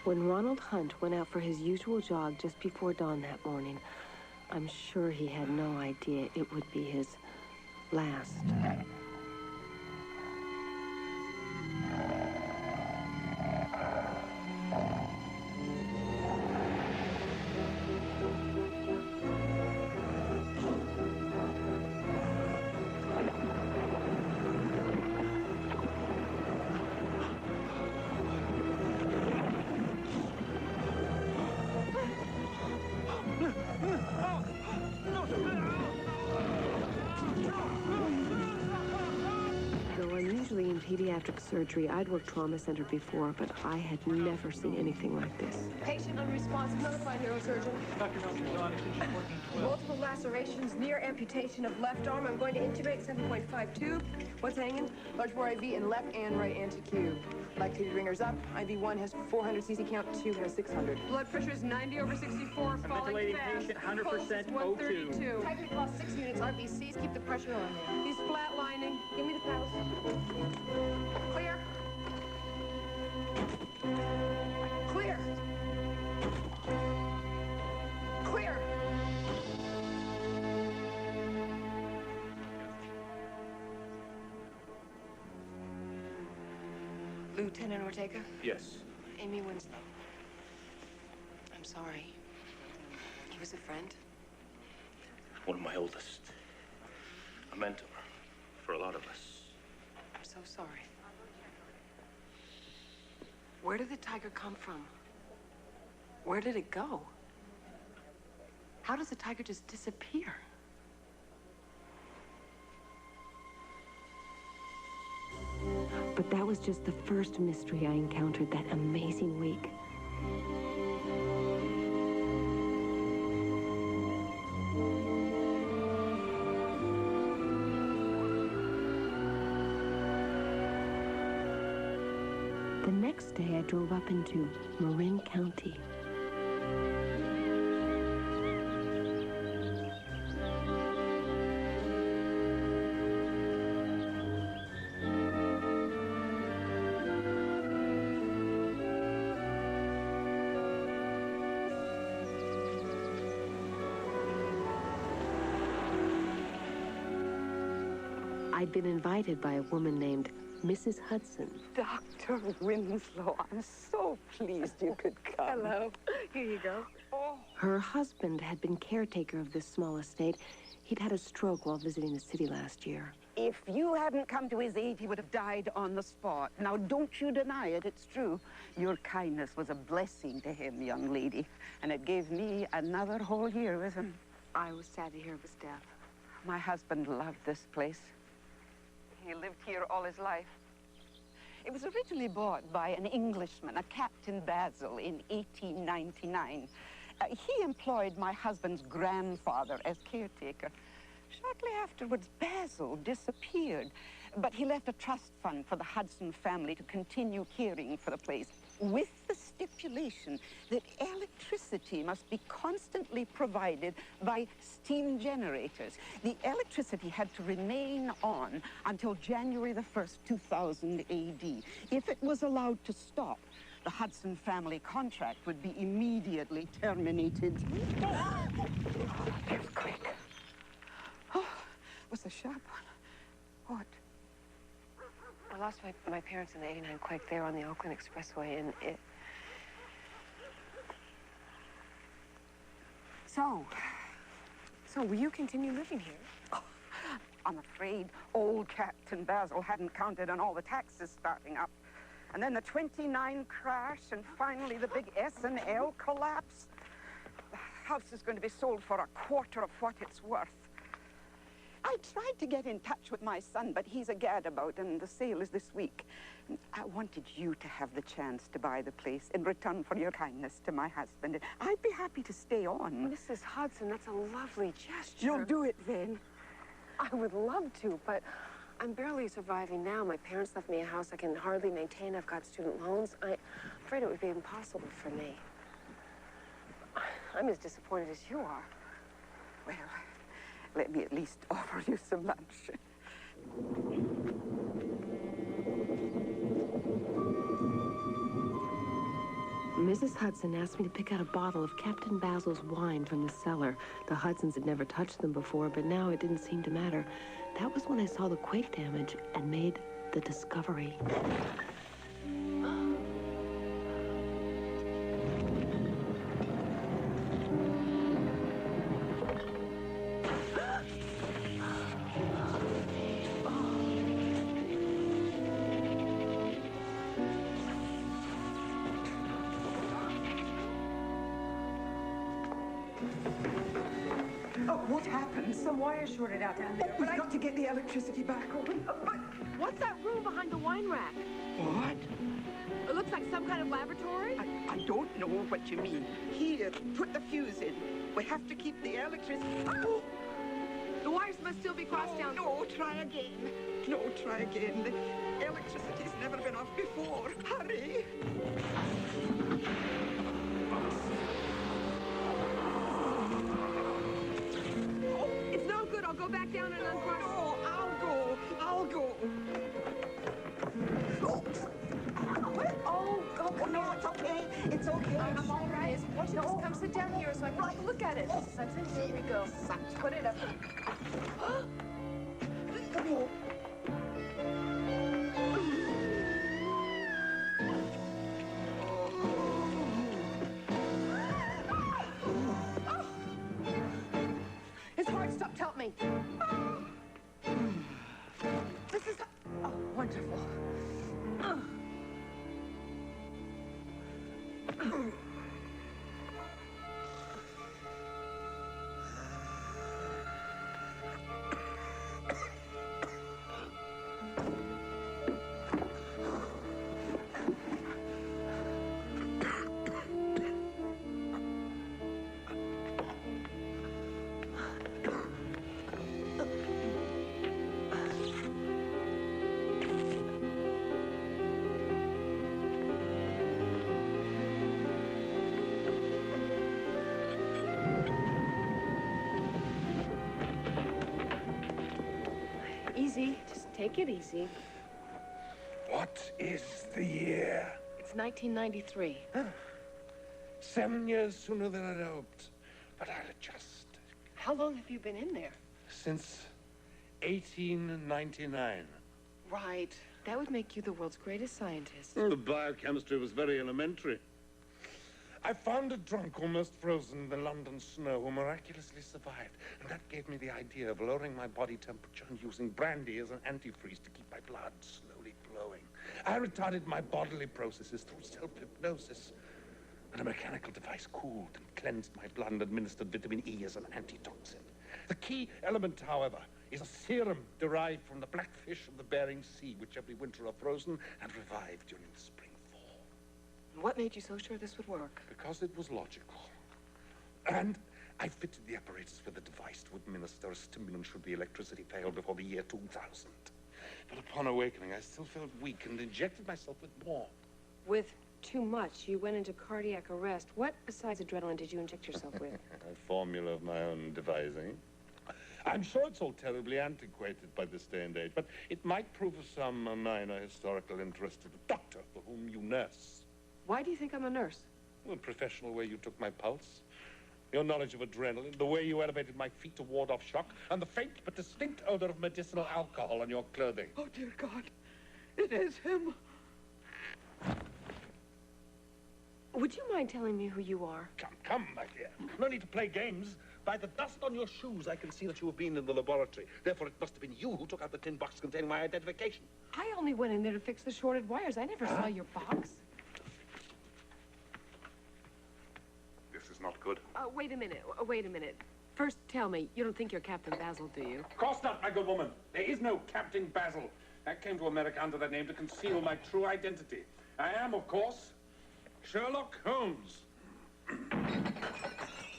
When Ronald Hunt went out for his usual jog just before dawn that morning, I'm sure he had no idea it would be his last. Though I'm usually in pediatric surgery, I'd worked trauma center before, but I had never seen anything like this. Patient unresponsive, notify neurosurgeon. Dr. Nelson is on, attention working 12. Multiple lacerations, near amputation of left arm. I'm going to intubate 7.5 tube. What's hanging? Large bore IV in left and right anticube. Lactated ringers up. IV1 has 400 cc count, 2 has 600. Blood pressure is 90/64, falling ventilating fast. patient, 100% Pulse is 132. O2. Technic lost 6 units. RBCs, keep the pressure on there. He's flatlining. Give me the pulse. Clear. Clear. Clear. Lieutenant Ortega? Yes. Amy Winslow. I'm sorry. He was a friend. One of my oldest. A mentor for a lot of us. I'm so sorry. Where did the tiger come from? Where did it go? How does a tiger just disappear? But that was just the first mystery I encountered that amazing week. The next day, I drove up into Marin County. I'd been invited by a woman named Mrs. Hudson. Dr. Winslow, I'm so pleased you could come. Hello. Here you go. Oh. Her husband had been caretaker of this small estate. He'd had a stroke while visiting the city last year. If you hadn't come to his aid, he would have died on the spot. Now, don't you deny it, it's true. Your kindness was a blessing to him, young lady, and it gave me another whole year with him. I was sad to hear of his death. My husband loved this place. He lived here all his life. It was originally bought by an Englishman, a Captain Basil, in 1899. He employed my husband's grandfather as caretaker. Shortly afterwards, Basil disappeared, but he left a trust fund for the Hudson family to continue caring for the place, with the stipulation that electricity must be constantly provided by steam generators. The electricity had to remain on until January the 1st, 2000 AD. If it was allowed to stop, the Hudson family contract would be immediately terminated. Oh, it was quick. Oh, it was a sharp one. What? I lost my parents in the '89 quake there on the Oakland Expressway, and it... So will you continue living here? Oh, I'm afraid old Captain Basil hadn't counted on all the taxes starting up. And then the 29 crash, and finally the big S&L collapse. The house is going to be sold for a quarter of what it's worth. I tried to get in touch with my son, but he's a gadabout, and the sale is this week. And I wanted you to have the chance to buy the place in return for your kindness to my husband. I'd be happy to stay on. Mrs. Hudson, that's a lovely gesture. You'll do it then. I would love to, but I'm barely surviving now. My parents left me a house I can hardly maintain. I've got student loans. I'm afraid it would be impossible for me. I'm as disappointed as you are. Well, let me at least offer you some lunch. Mrs. Hudson asked me to pick out a bottle of Captain Basil's wine from the cellar. The Hudsons had never touched them before, but now it didn't seem to matter. That was when I saw the quake damage and made the discovery. What happened? Some wire shorted out down there. We've got to get the electricity back on. But what's that room behind the wine rack? What? It looks like some kind of laboratory. I don't know what you mean. Here, put the fuse in. We have to keep the electricity. Oh! The wires must still be crossed down. No, try again. No, try again. The electricity's never been off before. Hurry. It's no good. I'll go back down and uncross. No, I'll go. Oh, no, it's okay. It's okay. I'm all right. Why don't you just come sit down here so I can take a look at it? Hudson, here we go. Put it up. Come here. His heart stopped. Help me. This is... Oh, wonderful. Easy. Just take it easy. What is the year? It's 1993. 7 years sooner than I'd hoped. But I'll adjust. How long have you been in there? Since 1899. Right. That would make you the world's greatest scientist. The biochemistry was very elementary. I found a drunk almost frozen in the London snow who miraculously survived. And that gave me the idea of lowering my body temperature and using brandy as an antifreeze to keep my blood slowly flowing. I retarded my bodily processes through self-hypnosis. And a mechanical device cooled and cleansed my blood and administered vitamin E as an antitoxin. The key element, however, is a serum derived from the blackfish of the Bering Sea, which every winter are frozen and revived during the spring thaw. What made you so sure this would work? Because it was logical. And I fitted the apparatus with the device to administer a stimulant should the electricity fail before the year 2000. But upon awakening, I still felt weak and injected myself with more. With too much. You went into cardiac arrest. What besides adrenaline did you inject yourself with? A formula of my own devising. I'm sure it's all terribly antiquated by this day and age, but it might prove of some minor historical interest to the doctor for whom you nurse. Why do you think I'm a nurse? The professional way you took my pulse, your knowledge of adrenaline, the way you elevated my feet to ward off shock, and the faint but distinct odor of medicinal alcohol on your clothing. Oh, dear God. It is him. Would you mind telling me who you are? Come, my dear. No need to play games. By the dust on your shoes, I can see that you have been in the laboratory. Therefore, it must have been you who took out the tin box containing my identification. I only went in there to fix the shorted wires. I never saw your box. This is not good. Wait a minute. Wait a minute. First, tell me, you don't think you're Captain Basil, do you? Of course not, my good woman. There is no Captain Basil. I came to America under that name to conceal my true identity. I am, of course, Sherlock Holmes.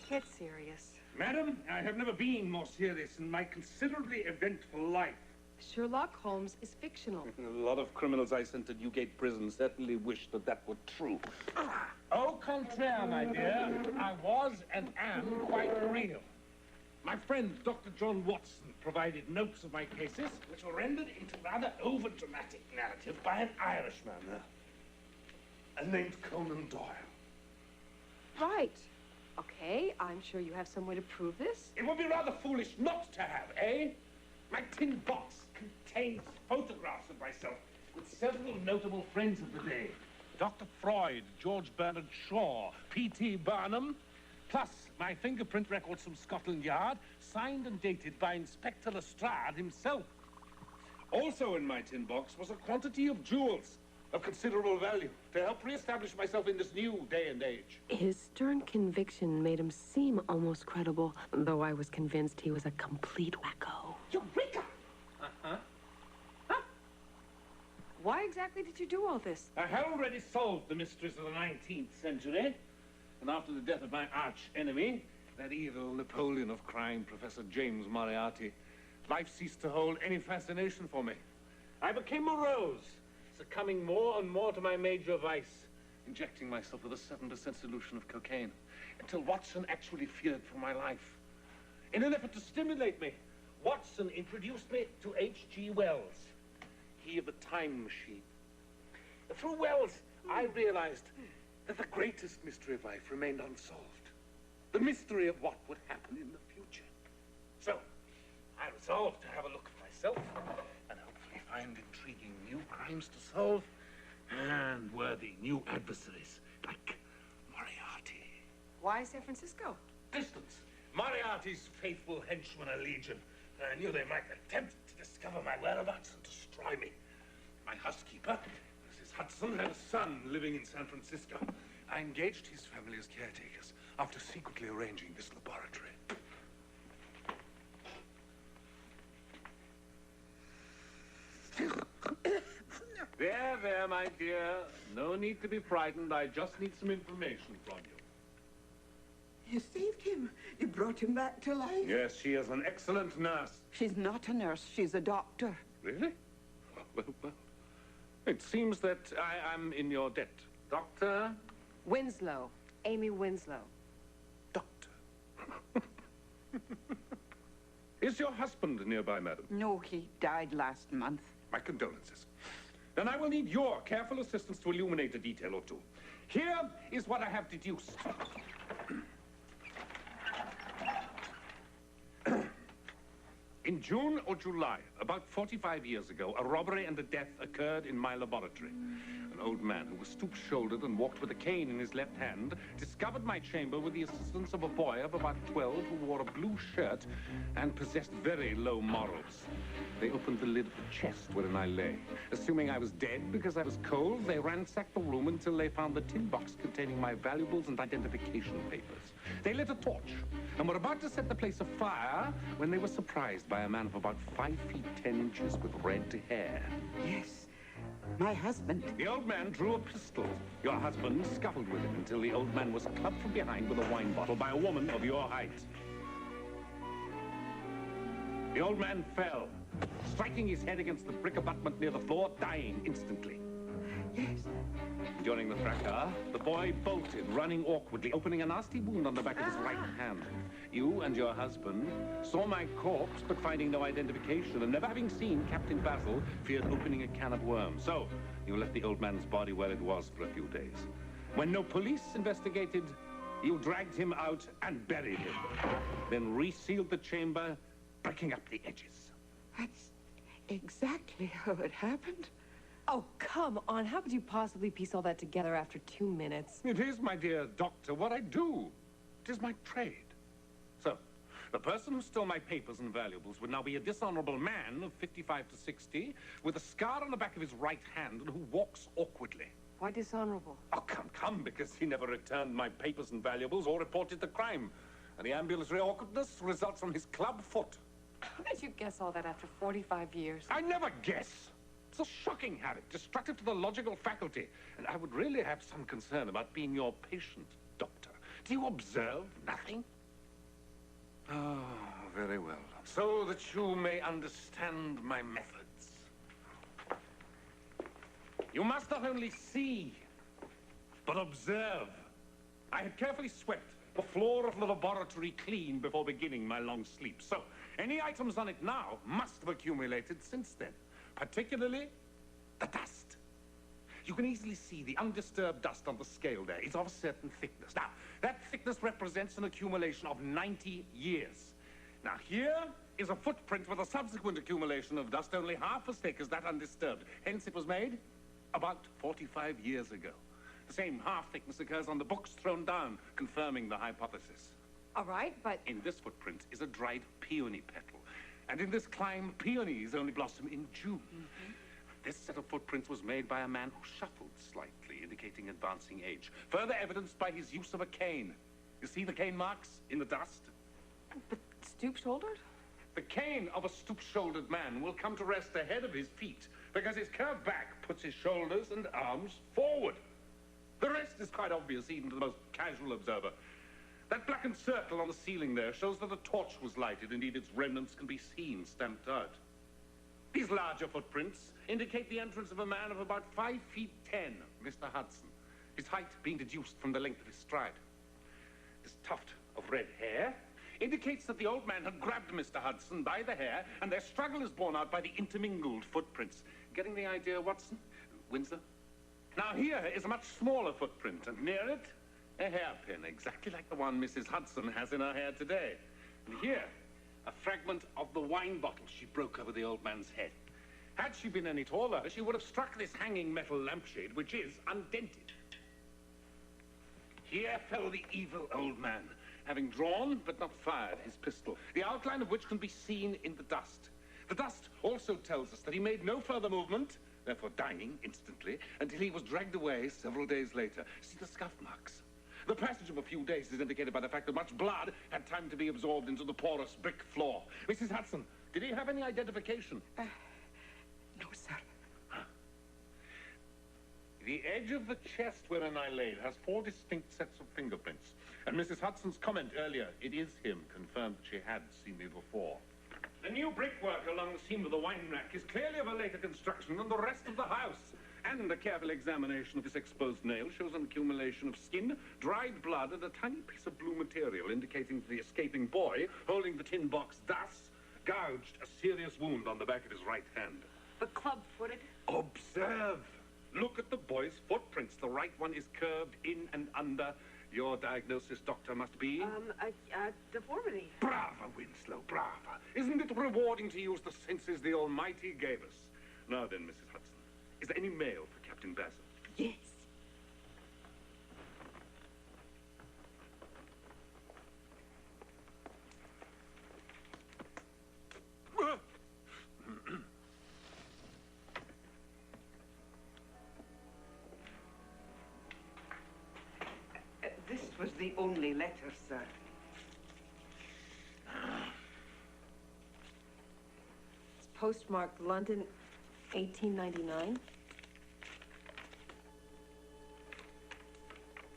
Get serious. Madam, I have never been more serious in my considerably eventful life. Sherlock Holmes is fictional. A lot of criminals I sent to Newgate prison certainly wish that that were true. Au contraire, my dear. I was and am quite real. My friend, Dr. John Watson, provided notes of my cases, which were rendered into rather over-dramatic narrative by an Irishman, named Conan Doyle. Right. Okay, I'm sure you have some way to prove this. It would be rather foolish not to have, eh? My tin box contains photographs of myself with several notable friends of the day. Dr. Freud, George Bernard Shaw, P.T. Barnum, plus my fingerprint records from Scotland Yard, signed and dated by Inspector Lestrade himself. Also in my tin box was a quantity of jewels of considerable value to help re-establish myself in this new day and age. His stern conviction made him seem almost credible, though I was convinced he was a complete wacko. Eureka! Why exactly did you do all this? I had already solved the mysteries of the 19th century, and after the death of my arch-enemy, that evil Napoleon of crime, Professor James Moriarty, life ceased to hold any fascination for me. I became morose, succumbing more and more to my major vice, injecting myself with a 7% solution of cocaine, until Watson actually feared for my life. In an effort to stimulate me, Watson introduced me to H.G. Wells, he of the time machine. Through Wells, I realized that the greatest mystery of life remained unsolved. The mystery of what would happen in the future. So, I resolved to have a look at myself and hopefully find intriguing new crimes to solve and worthy new adversaries like Moriarty. Why San Francisco? Distance. Moriarty's faithful henchmen are legion. I knew they might attempt to discover my whereabouts and destroy me. My housekeeper, Mrs. Hudson, had a son living in San Francisco. I engaged his family as caretakers after secretly arranging this laboratory. There, my dear. No need to be frightened. I just need some information from you. You saved him. You brought him back to life. Yes, she is an excellent nurse. She's not a nurse. She's a doctor. Really? Well. It seems that I am in your debt. Doctor? Winslow. Amy Winslow. Doctor. Is your husband nearby, madam? No, he died last month. My condolences. Then I will need your careful assistance to illuminate a detail or two. Here is what I have deduced. In June or July, about 45 years ago, a robbery and a death occurred in my laboratory. An old man who was stoop-shouldered and walked with a cane in his left hand discovered my chamber with the assistance of a boy of about 12 who wore a blue shirt and possessed very low morals. They opened the lid of the chest wherein I lay. Assuming I was dead because I was cold, they ransacked the room until they found the tin box containing my valuables and identification papers. They lit a torch and were about to set the place afire when they were surprised by a man of about 5 feet 10 inches with red hair. Yes, my husband. The old man drew a pistol. Your husband scuffled with it until the old man was clubbed from behind with a wine bottle by a woman of your height. The old man fell, striking his head against the brick abutment near the floor, dying instantly. Yes. During the fracas, the boy bolted, running awkwardly, opening a nasty wound on the back of his right hand. You and your husband saw my corpse, but finding no identification, and never having seen Captain Basil, feared opening a can of worms. So, you left the old man's body where it was for a few days. When no police investigated, you dragged him out and buried him. Then resealed the chamber, breaking up the edges. That's exactly how it happened. Oh, come on. How could you possibly piece all that together after 2 minutes? It is, my dear doctor, what I do. It is my trade. So, the person who stole my papers and valuables would now be a dishonorable man of 55 to 60, with a scar on the back of his right hand and who walks awkwardly. Why dishonorable? Oh, come, because he never returned my papers and valuables or reported the crime. And the ambulatory awkwardness results from his club foot. How did you guess all that after 45 years? I never guess. It's a shocking habit, destructive to the logical faculty. And I would really have some concern about being your patient, doctor. Do you observe nothing? Oh, very well. So that you may understand my methods. You must not only see, but observe. I had carefully swept the floor of the laboratory clean before beginning my long sleep. So, any items on it now must have accumulated since then. Particularly, the dust. You can easily see the undisturbed dust on the scale there. It's of a certain thickness. Now, that thickness represents an accumulation of 90 years. Now, here is a footprint with a subsequent accumulation of dust only half as thick as that undisturbed. Hence, it was made about 45 years ago. The same half-thickness occurs on the books thrown down, confirming the hypothesis. All right, but... In this footprint is a dried peony petal. And in this clime, peonies only blossom in June. This set of footprints was made by a man who shuffled slightly, indicating advancing age. Further evidenced by his use of a cane. You see the cane marks in the dust? But stoop-shouldered? The cane of a stoop-shouldered man will come to rest ahead of his feet because his curved back puts his shoulders and arms forward. The rest is quite obvious even to the most casual observer. That blackened circle on the ceiling there shows that a torch was lighted. Indeed, its remnants can be seen stamped out. These larger footprints indicate the entrance of a man of about 5 feet 10, Mr. Hudson, his height being deduced from the length of his stride. This tuft of red hair indicates that the old man had grabbed Mr. Hudson by the hair, and their struggle is borne out by the intermingled footprints. Getting the idea, Watson? Winslow? Now here is a much smaller footprint, and near it, a hairpin, exactly like the one Mrs. Hudson has in her hair today. And here, a fragment of the wine bottle she broke over the old man's head. Had she been any taller, she would have struck this hanging metal lampshade, which is undented. Here fell the evil old man, having drawn, but not fired, his pistol, the outline of which can be seen in the dust. The dust also tells us that he made no further movement, therefore dying instantly, until he was dragged away several days later. See the scuff marks? The passage of a few days is indicated by the fact that much blood had time to be absorbed into the porous brick floor. Mrs. Hudson, did he have any identification? No, sir. The edge of the chest wherein I laid has 4 distinct sets of fingerprints. And Mrs. Hudson's comment earlier, it is him, confirmed that she had seen me before. The new brickwork along the seam of the wine rack is clearly of a later construction than the rest of the house. And a careful examination of this exposed nail shows an accumulation of skin, dried blood, and a tiny piece of blue material, indicating that the escaping boy, holding the tin box thus, gouged a serious wound on the back of his right hand. But club-footed? Observe! Look at the boy's footprints. The right one is curved in and under. Your diagnosis, doctor, must be... Deformity. Brava, Winslow, brava. Isn't it rewarding to use the senses the Almighty gave us? Now then, Mrs. Hudson, is there any mail for Captain Basil? Yes. This was the only letter, sir. It's postmarked London, 1899.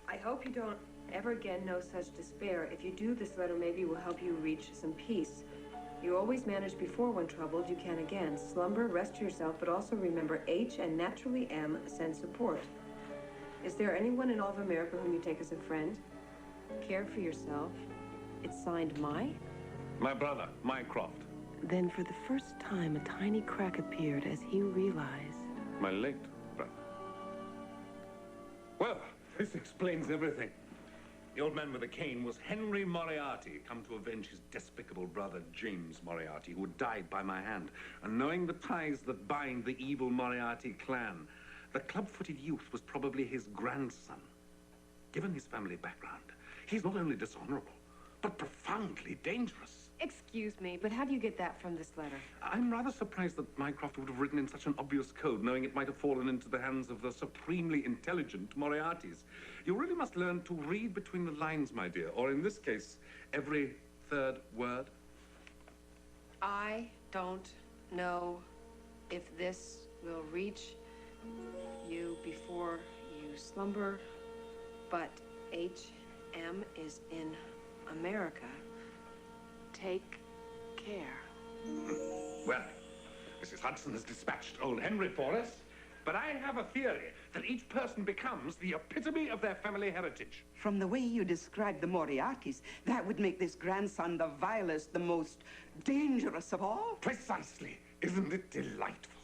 I hope you don't ever again know such despair. If you do, this letter maybe will help you reach some peace. You always managed before when troubled, you can again. Slumber, rest yourself, but also remember H and naturally M send support. Is there anyone in all of America whom you take as a friend? Care for yourself. It's signed My brother, Mycroft. Then for the first time, a tiny crack appeared as he realized. My late brother. Well, this explains everything. The old man with the cane was Henry Moriarty, come to avenge his despicable brother, James Moriarty, who had died by my hand. And knowing the ties that bind the evil Moriarty clan, the club-footed youth was probably his grandson. Given his family background, he's not only dishonorable, but profoundly dangerous. Excuse me, but how do you get that from this letter? I'm rather surprised that Mycroft would have written in such an obvious code, knowing it might have fallen into the hands of the supremely intelligent Moriartys. You really must learn to read between the lines, my dear, or in this case, every third word. I don't know if this will reach you before you slumber, but H.M. is in America. Take care. Well, Mrs. Hudson has dispatched old Henry for us, but I have a theory that each person becomes the epitome of their family heritage. From the way you describe the Moriartys, that would make this grandson the vilest, the most dangerous of all. Precisely. Isn't it delightful?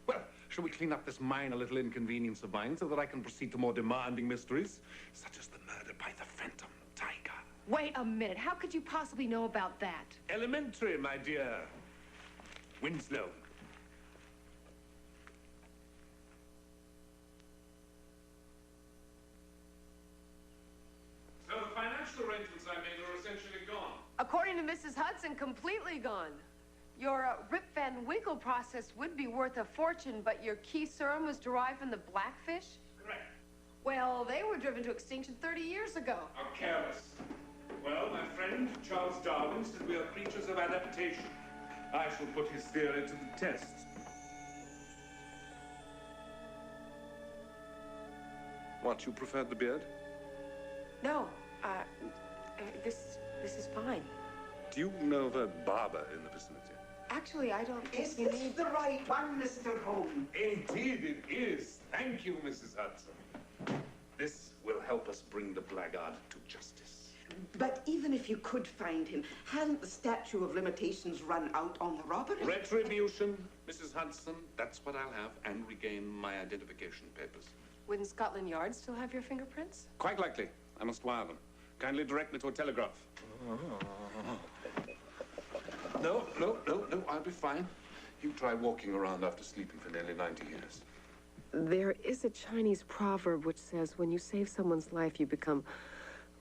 Well, Shall we clean up this minor little inconvenience of mine so that I can proceed to more demanding mysteries, such as the murder by the Phantom Tiger? Wait a minute. How could you possibly know about that? Elementary, my dear. Winslow. So the financial arrangements I made are essentially gone. According to Mrs. Hudson, completely gone. Your Rip Van Winkle process would be worth a fortune, but your key serum was derived from the blackfish? Correct. Well, they were driven to extinction 30 years ago. How careless. Well, my friend Charles Darwin said we are creatures of adaptation. I shall put his theory to the test. What, you preferred the beard? No, this is fine. Do you know of a barber in the vicinity? Actually, I don't think Is you this need... the right one, Mr. Holmes? Indeed it is. Thank you, Mrs. Hudson. This will help us bring the blackguard to justice. But even if you could find him, hasn't the statute of limitations run out on the robbery? Retribution, Mrs. Hudson. That's what I'll have, and regain my identification papers. Wouldn't Scotland Yard still have your fingerprints? Quite likely. I must wire them. Kindly direct me to a telegraph. No, I'll be fine. You try walking around after sleeping for nearly 90 years. There is a Chinese proverb which says when you save someone's life, you become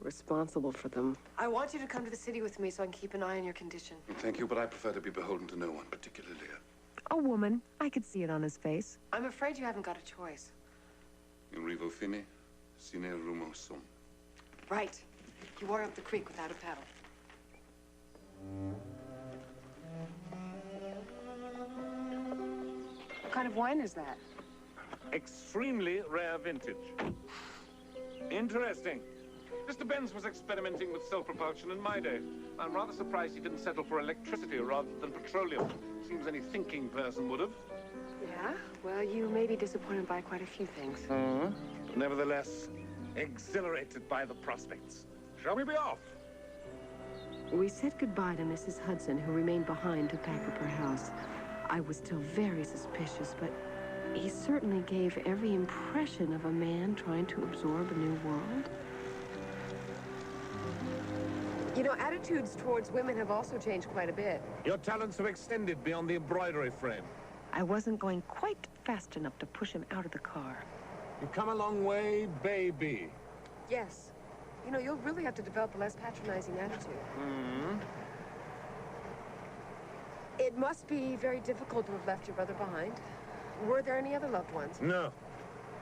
responsible for them. I want you to come to the city with me so I can keep an eye on your condition. Thank you, but I prefer to be beholden to no one particularly. A woman. I could see it on his face. I'm afraid you haven't got a choice. In Rivo Fine, sine rumo sum. Right. You water up the creek without a paddle. What kind of wine is that? Extremely rare vintage. Interesting. Mr. Benz was experimenting with self-propulsion in my day. I'm rather surprised he didn't settle for electricity rather than petroleum. Seems any thinking person would have. Yeah? Well, you may be disappointed by quite a few things. But nevertheless, exhilarated by the prospects. Shall we be off? We said goodbye to Mrs. Hudson, who remained behind to pack up her house. I was still very suspicious, but he certainly gave every impression of a man trying to absorb a new world. You know, attitudes towards women have also changed quite a bit. Your talents have extended beyond the embroidery frame. I wasn't going quite fast enough to push him out of the car. You've come a long way, baby. Yes. You know, you'll really have to develop a less patronizing attitude. It must be very difficult to have left your brother behind. Were there any other loved ones? No.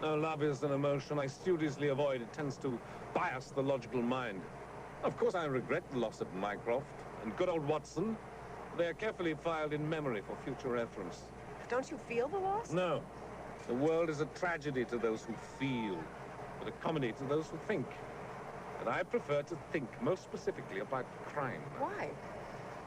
No, love is an emotion I studiously avoid. It tends to bias the logical mind. Of course, I regret the loss of Mycroft and good old Watson. They are carefully filed in memory for future reference. Don't you feel the loss? No. The world is a tragedy to those who feel, but a comedy to those who think. And I prefer to think most specifically about crime. Why?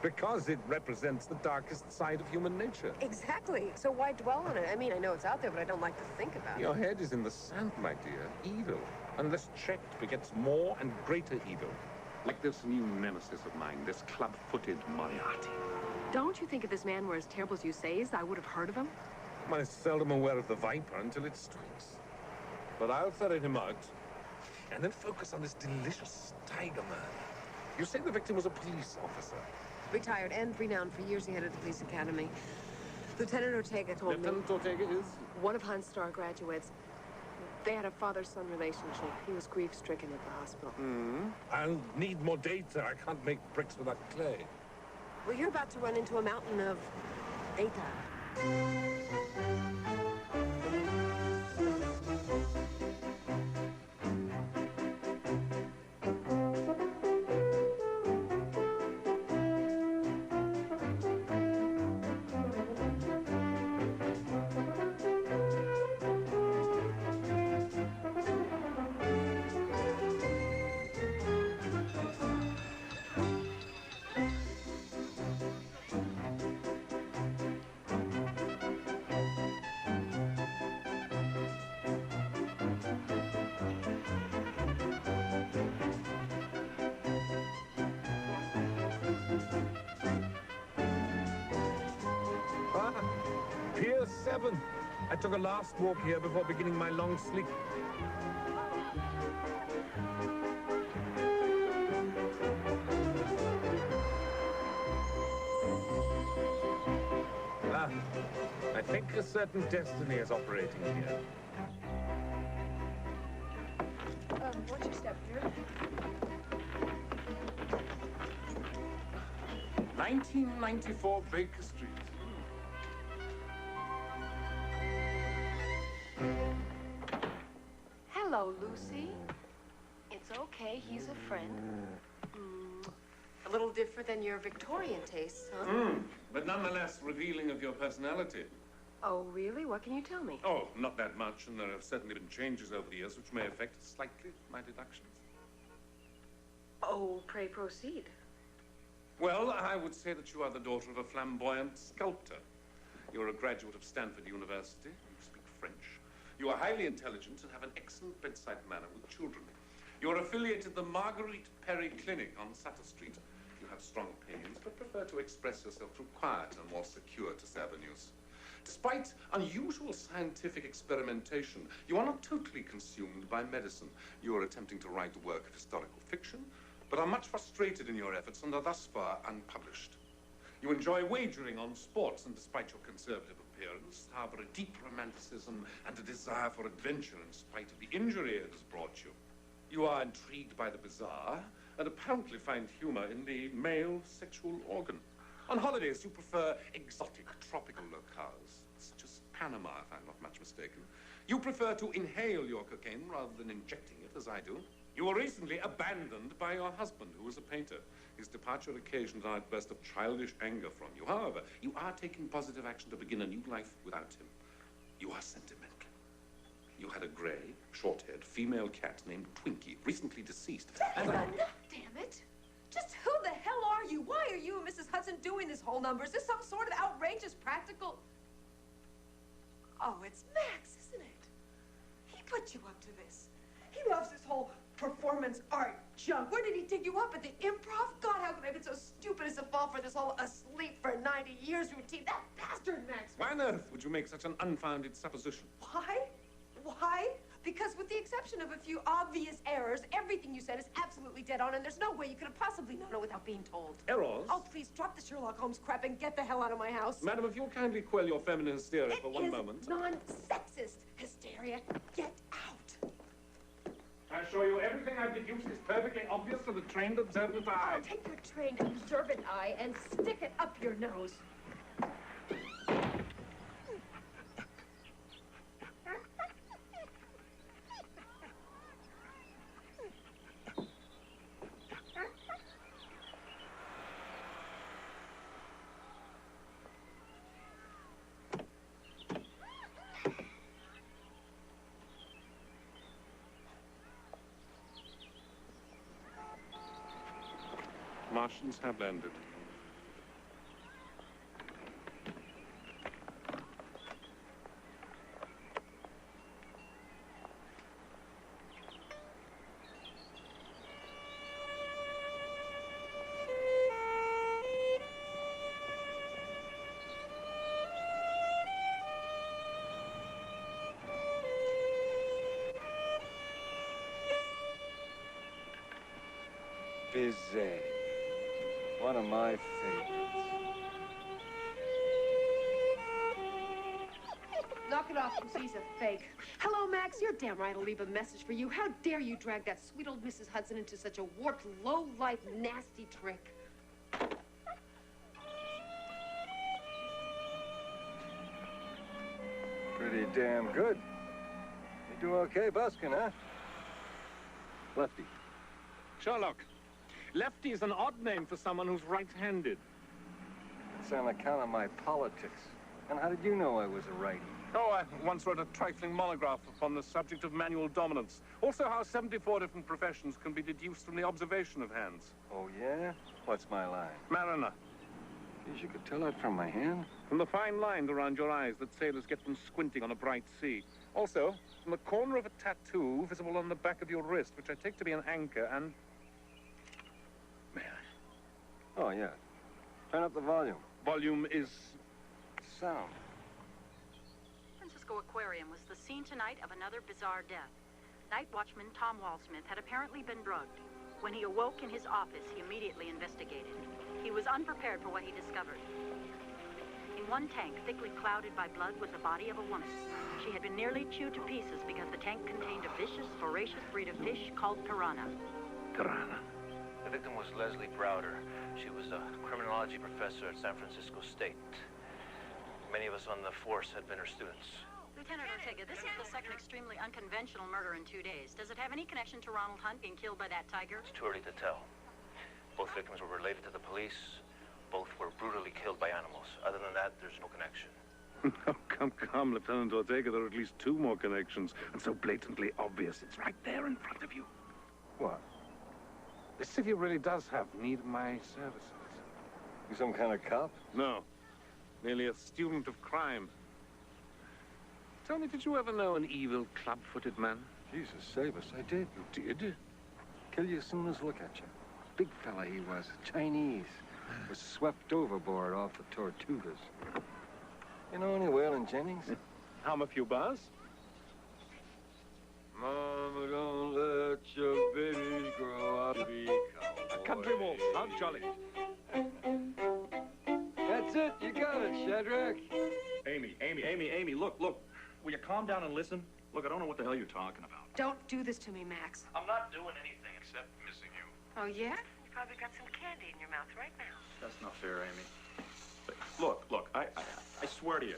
Because it represents the darkest side of human nature. Exactly. So why dwell on it? I mean, I know it's out there, but I don't like to think about Your it. head is in the sand, my dear. Evil, unless checked, begets more and greater evil. Like this new nemesis of mine, this club-footed Moriarty. Don't you think if this man were as terrible as you say is, I would have heard of him? I'm seldom aware of the viper until it strikes. But I'll ferret him out, and then focus on this delicious tiger man. You say the victim was a police officer. Retired and renowned for years. He headed the police academy. Lieutenant Ortega told me. Lieutenant Ortega is? One of Hunt's star graduates. They had a father-son relationship. He was grief-stricken at the hospital. I'll need more data. I can't make bricks without clay. Well, you're about to run into a mountain of data. Pier 7. I took a last walk here before beginning my long sleep. Ah, I think a certain destiny is operating here. What's your step, dear? 1994 Baker Street. Hello, Lucy. It's okay, he's a friend. A little different than your Victorian tastes, huh? But nonetheless revealing of your personality. Oh, really? What can you tell me? Oh, not that much, and there have certainly been changes over the years which may affect slightly my deductions. Oh, pray proceed. Well, I would say that you are the daughter of a flamboyant sculptor. You're a graduate of Stanford University. You speak French. You are highly intelligent and have an excellent bedside manner with children. You're affiliated with the Marguerite Perry Clinic on Sutter Street. You have strong opinions, but prefer to express yourself through quiet and more circuitous avenues. Despite unusual scientific experimentation, you are not totally consumed by medicine. You are attempting to write a work of historical fiction, but are much frustrated in your efforts and are thus far unpublished. You enjoy wagering on sports, and despite your conservative appearance, harbor a deep romanticism and a desire for adventure in spite of the injury it has brought you. You are intrigued by the bizarre and apparently find humor in the male sexual organ. On holidays, you prefer exotic tropical locales, such as Panama, if I'm not much mistaken. You prefer to inhale your cocaine rather than injecting it, as I do. You were recently abandoned by your husband, who was a painter. His departure occasioned an outburst of childish anger from you. However, you are taking positive action to begin a new life without him. You are sentimental. You had a gray, short-haired female cat named Twinkie, recently deceased. That's enough, damn it! Just who the hell are you? Why are you and Mrs. Hudson doing this whole number? Is this some sort of outrageous practical... Oh, it's Max, isn't it? He put you up to this. He loves this whole performance art junk. Where did he dig you up? At the improv? God, how could I have been so stupid as to fall for this whole asleep for 90 years routine? That bastard, Max! Why on earth would you make such an unfounded supposition? Why? Why? Because with the exception of a few obvious errors, everything you said is absolutely dead on, and there's no way you could have possibly known it without being told. Errors? Oh, please, drop the Sherlock Holmes crap and get the hell out of my house. Madam, if you'll kindly quell your feminine hysteria for one moment. It is non-sexist hysteria. Get out. I assure you, everything I've deduced is perfectly obvious to the trained, observant eye. I'll take your trained, observant eye and stick it up your nose. Martians have landed. Bizet. One of my favorites. Knock it off, Lucy. He's a fake. Hello, Max. You're damn right I'll leave a message for you. How dare you drag that sweet old Mrs. Hudson into such a warped, low-life, nasty trick? Pretty damn good. You do okay busking, huh? Lefty. Sherlock. Lefty is an odd name for someone who's right-handed. It's on account of my politics. And how did you know I was a righty? Oh, I once wrote a trifling monograph upon the subject of manual dominance. Also how 74 different professions can be deduced from the observation of hands. Oh, yeah? What's my line? Mariner. Geez, you could tell that from my hand. From the fine lines around your eyes that sailors get from squinting on a bright sea. Also, from the corner of a tattoo visible on the back of your wrist, which I take to be an anchor and... May I? Oh, yeah. Turn up the volume. Volume is... Sound. And just Francisco Aquarium was the scene tonight of another bizarre death. Night watchman Tom Walsmith had apparently been drugged. When he awoke in his office, he immediately investigated. He was unprepared for what he discovered. In one tank, thickly clouded by blood, was the body of a woman. She had been nearly chewed to pieces because the tank contained a vicious, voracious breed of fish called piranha. Piranha? The victim was Leslie Browder. She was a criminology professor at San Francisco State. Many of us on the force had been her students. Lieutenant Ortega, this is the second extremely unconventional murder in 2 days. Does it have any connection to Ronald Hunt being killed by that tiger? It's too early to tell. Both victims were related to the police. Both were brutally killed by animals. Other than that, there's no connection. Oh, come, Lieutenant Ortega. There are at least 2 more connections. And so blatantly obvious. It's right there in front of you. What? The city really does have need of my services. You some kind of cop? No. Merely a student of crime. Tell me, did you ever know an evil, club-footed man? Jesus save us, I did. You did? Kill you as soon as look at you. Big fella he was, Chinese. Was swept overboard off the Tortugas. You know any Waylon Jennings? Hum a few bars? Mama, don't let your baby grow up to be A country waltz, how jolly. That's it, you got it, Shadrach. Amy, look. Will you calm down and listen? Look, I don't know what the hell you're talking about. Don't do this to me, Max. I'm not doing anything except missing you. Oh, yeah? You probably got some candy in your mouth right now. That's not fair, Amy. Look, I swear to you,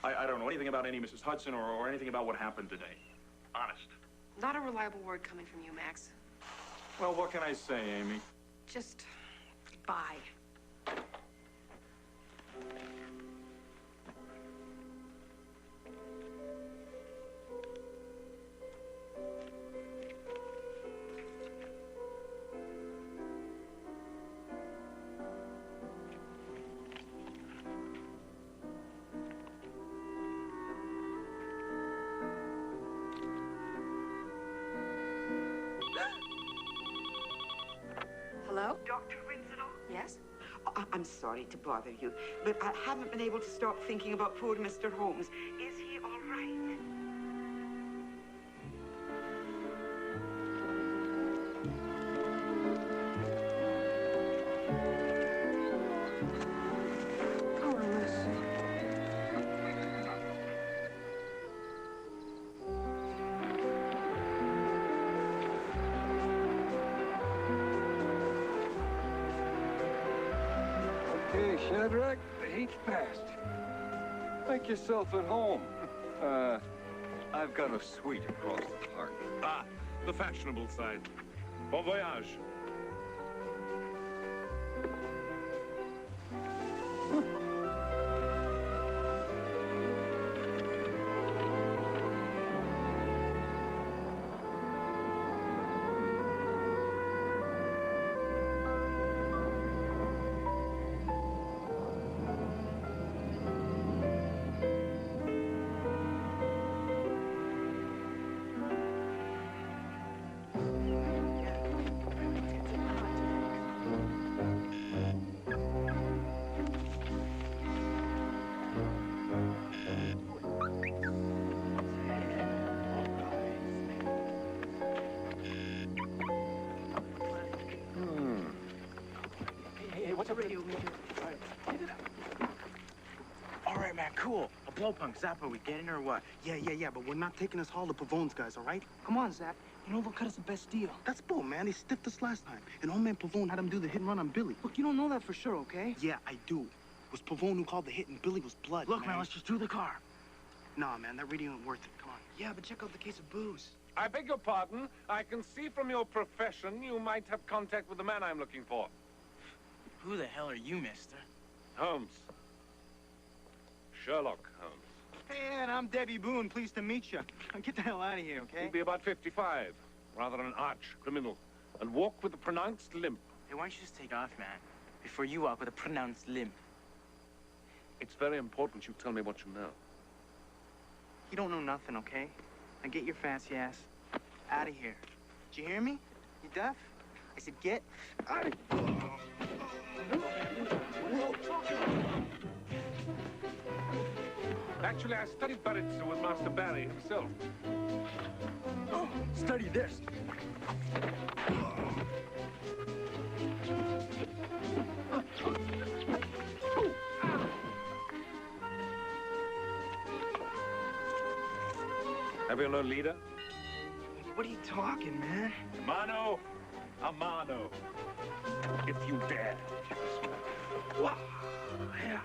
I don't know anything about any Mrs. Hudson or anything about what happened today. Honest. Not a reliable word coming from you, Max. Well, what can I say, Amy? Just bye. Hello? Dr. Winslow? Yes? I'm sorry to bother you, but I haven't been able to stop thinking about poor Mr. Holmes. Is he all right? Come on, Lucy. Okay, Shadrach, the heat's passed. Make yourself at home. I've got a suite across the park. Ah, the fashionable side. Bon voyage. Hey, what's up, radio? All right, man, cool. A blowpunk, Zap, are we getting or what? Yeah, but we're not taking us all the Pavone's guys, all right? Come on, Zap. You know they'll cut us the best deal. That's bull, man. They stiffed us last time. And old man Pavone had him do the hit and run on Billy. Look, you don't know that for sure, okay? Yeah, I do. It was Pavone who called the hit and Billy was blood. Look, man, let's just do the car. Nah, man, that radio ain't worth it. Come on. Yeah, but check out the case of booze. I beg your pardon. I can see from your profession you might have contact with the man I'm looking for. Who the hell are you, mister? Holmes. Sherlock Holmes. Hey, and I'm Debbie Boone. Pleased to meet you. Get the hell out of here, okay? He'll be about 55. Rather an arch criminal. And walk with a pronounced limp. Hey, why don't you just take off, man? Before you walk with a pronounced limp. It's very important you tell me what you know. You don't know nothing, okay? Now get your fancy ass out of here. Did you hear me? You deaf? I said get out of here. Actually, I studied Baritsu with Master Barry himself. Oh, study this. Have you no leader? What are you talking, man? Mano! A mano. If you dare. Wow. Yeah.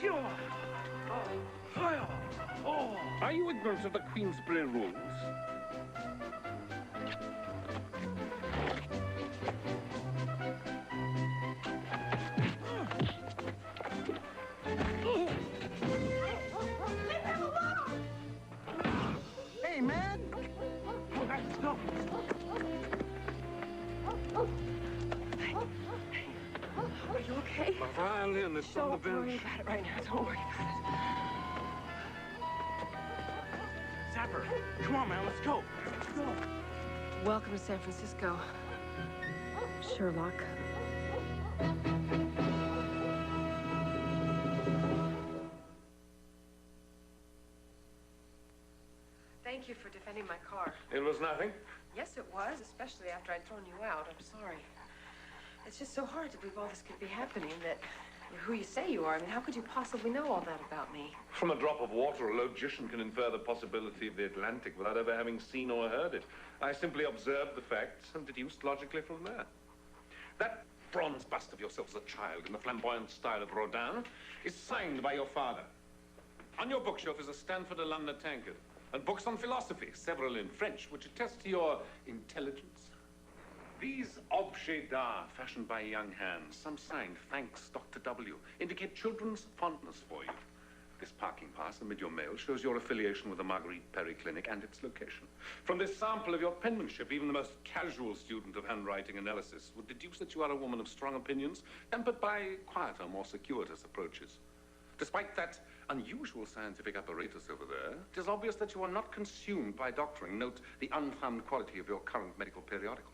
Sure. Oh. Are you ignorant of the Queensberry rules? Hey, man. Let's go. Are you okay? My violin is on the bench. Don't worry about it right now. Don't worry about it. Zapper, come on, man. Let's go. Let's go. Welcome to San Francisco, Sherlock. Thank you for defending my car. It was nothing. Yes, it was, especially after I'd thrown you out. I'm sorry. It's just so hard to believe all this could be happening, that you're who you say you are. I mean, how could you possibly know all that about me? From a drop of water, a logician can infer the possibility of the Atlantic without ever having seen or heard it. I simply observed the facts and deduced logically from there. That bronze bust of yourself as a child in the flamboyant style of Rodin is signed by your father. On your bookshelf is a Stanford alumna tankard and books on philosophy, several in French, which attest to your intelligence. These objets d'art, fashioned by young hands, some signed, thanks Dr. W, indicate children's fondness for you. This parking pass amid your mail shows your affiliation with the Marguerite Perry Clinic and its location. From this sample of your penmanship, even the most casual student of handwriting analysis would deduce that you are a woman of strong opinions, tempered by quieter, more circuitous approaches. Despite that unusual scientific apparatus over there, it is obvious that you are not consumed by doctoring. Note the unfound quality of your current medical periodicals.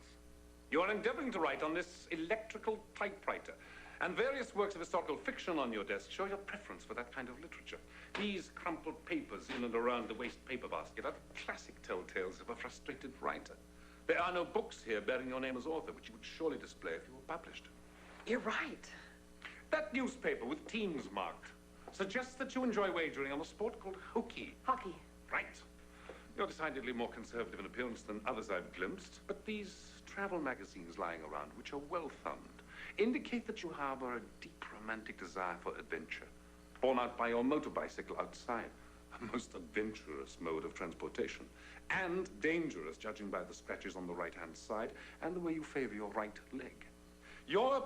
You are endeavoring to write on this electrical typewriter, and various works of historical fiction on your desk show your preference for that kind of literature. These crumpled papers in and around the waste paper basket are the classic telltales of a frustrated writer. There are no books here bearing your name as author, which you would surely display if you were published. You're right. That newspaper with teams marked suggests that you enjoy wagering on a sport called hokey. Hockey. Right. You're decidedly more conservative in appearance than others I've glimpsed, but these travel magazines lying around, which are well-thumbed, indicate that you harbor a deep romantic desire for adventure, borne out by your motorbicycle outside, a most adventurous mode of transportation, and dangerous, judging by the scratches on the right-hand side and the way you favor your right leg. Your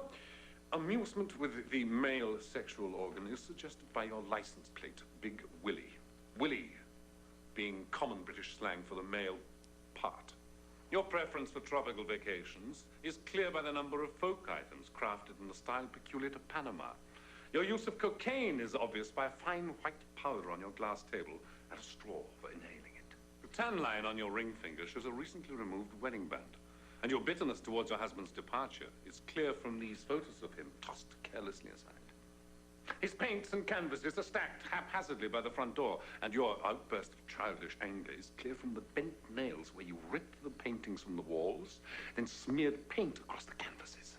amusement with the male sexual organ is suggested by your license plate, Big Willie. Willie being common British slang for the male part. Your preference for tropical vacations is clear by the number of folk items crafted in the style peculiar to Panama. Your use of cocaine is obvious by a fine white powder on your glass table and a straw for inhaling it. The tan line on your ring finger shows a recently removed wedding band. And your bitterness towards your husband's departure is clear from these photos of him tossed carelessly aside. His paints and canvases are stacked haphazardly by the front door, and your outburst of childish anger is clear from the bent nails where you ripped the paintings from the walls, then smeared paint across the canvases.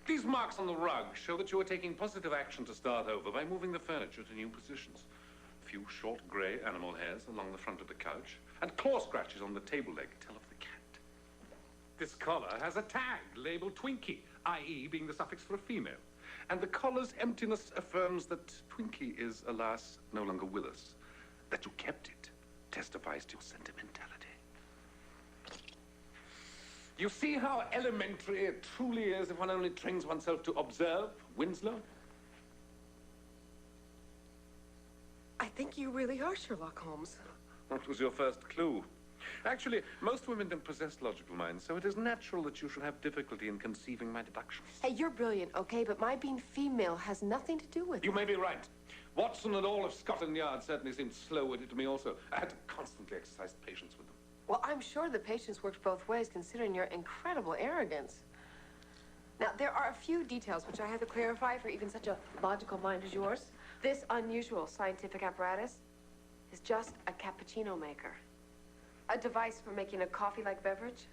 These marks on the rug show that you are taking positive action to start over by moving the furniture to new positions. A few short grey animal hairs along the front of the couch, and claw scratches on the table leg tell of the cat. This collar has a tag labeled Twinkie, i.e. being the suffix for a female. And the collar's emptiness affirms that Twinkie is, alas, no longer with us. That you kept it testifies to your sentimentality. You see how elementary it truly is if one only trains oneself to observe, Winslow? I think you really are Sherlock Holmes. That was your first clue. Actually, most women don't possess logical minds, so it is natural that you should have difficulty in conceiving my deductions. Hey, you're brilliant, okay? But my being female has nothing to do with it. You may be right. Watson and all of Scotland Yard certainly seemed slow-witted to me also. I had to constantly exercise patience with them. Well, I'm sure the patience worked both ways, considering your incredible arrogance. Now, there are a few details which I have to clarify for even such a logical mind as yours. This unusual scientific apparatus is just a cappuccino maker. A device for making a coffee-like beverage.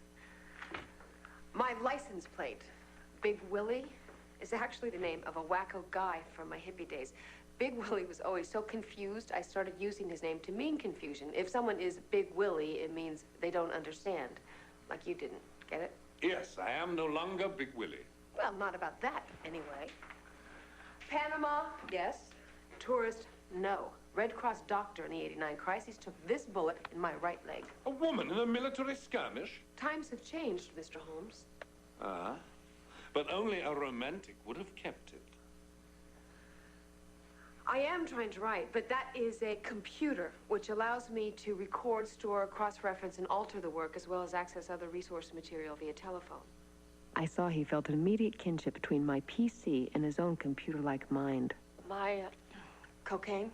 My license plate, Big Willie, is actually the name of a wacko guy from my hippie days. Big Willie was always so confused, I started using his name to mean confusion. If someone is Big Willie, it means they don't understand. Like you didn't. Get it? Yes, I am no longer Big Willie. Well, not about that, anyway. Panama, yes. Tourist, no. Red Cross doctor in the '89 crisis took this bullet in my right leg. A woman in a military skirmish? Times have changed, Mr. Holmes. Ah, but only a romantic would have kept it. I am trying to write, but that is a computer, which allows me to record, store, cross-reference, and alter the work, as well as access other resource material via telephone. I saw he felt an immediate kinship between my PC and his own computer-like mind. My cocaine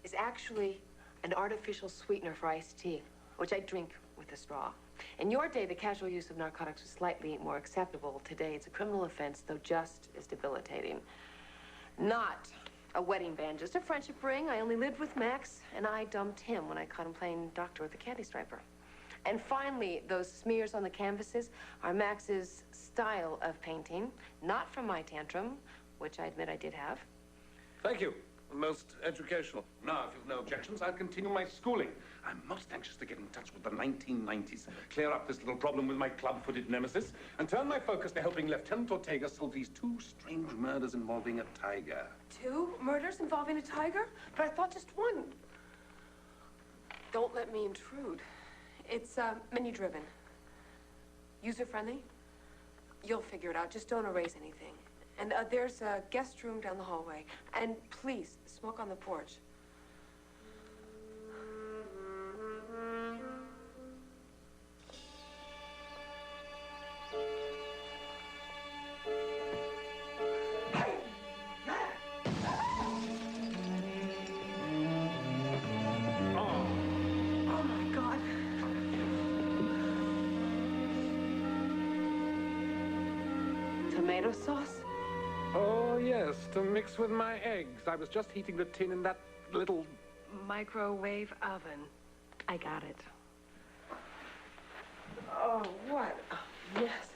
is actually an artificial sweetener for iced tea, which I drink with a straw. In your day, the casual use of narcotics was slightly more acceptable. Today, it's a criminal offense, though just as debilitating. Not a wedding band, just a friendship ring. I only lived with Max, and I dumped him when I caught him playing doctor with a candy striper. And finally, those smears on the canvases are Max's style of painting, not from my tantrum, which I admit I did have. Thank you. Most educational. Now, if you've no objections, I'll continue my schooling. I'm most anxious to get in touch with the 1990s, clear up this little problem with my club-footed nemesis, and turn my focus to helping Lieutenant Ortega solve these two strange murders involving a tiger. 2 murders involving a tiger? But I thought just one. Don't let me intrude. It's menu-driven. User-friendly. You'll figure it out. Just don't erase anything. And there's a guest room down the hallway. And please, smoke on the porch. Oh my God. Tomato sauce? Oh, yes, to mix with my eggs. I was just heating the tin in that little... Microwave oven. I got it. Oh, what? Oh, yes.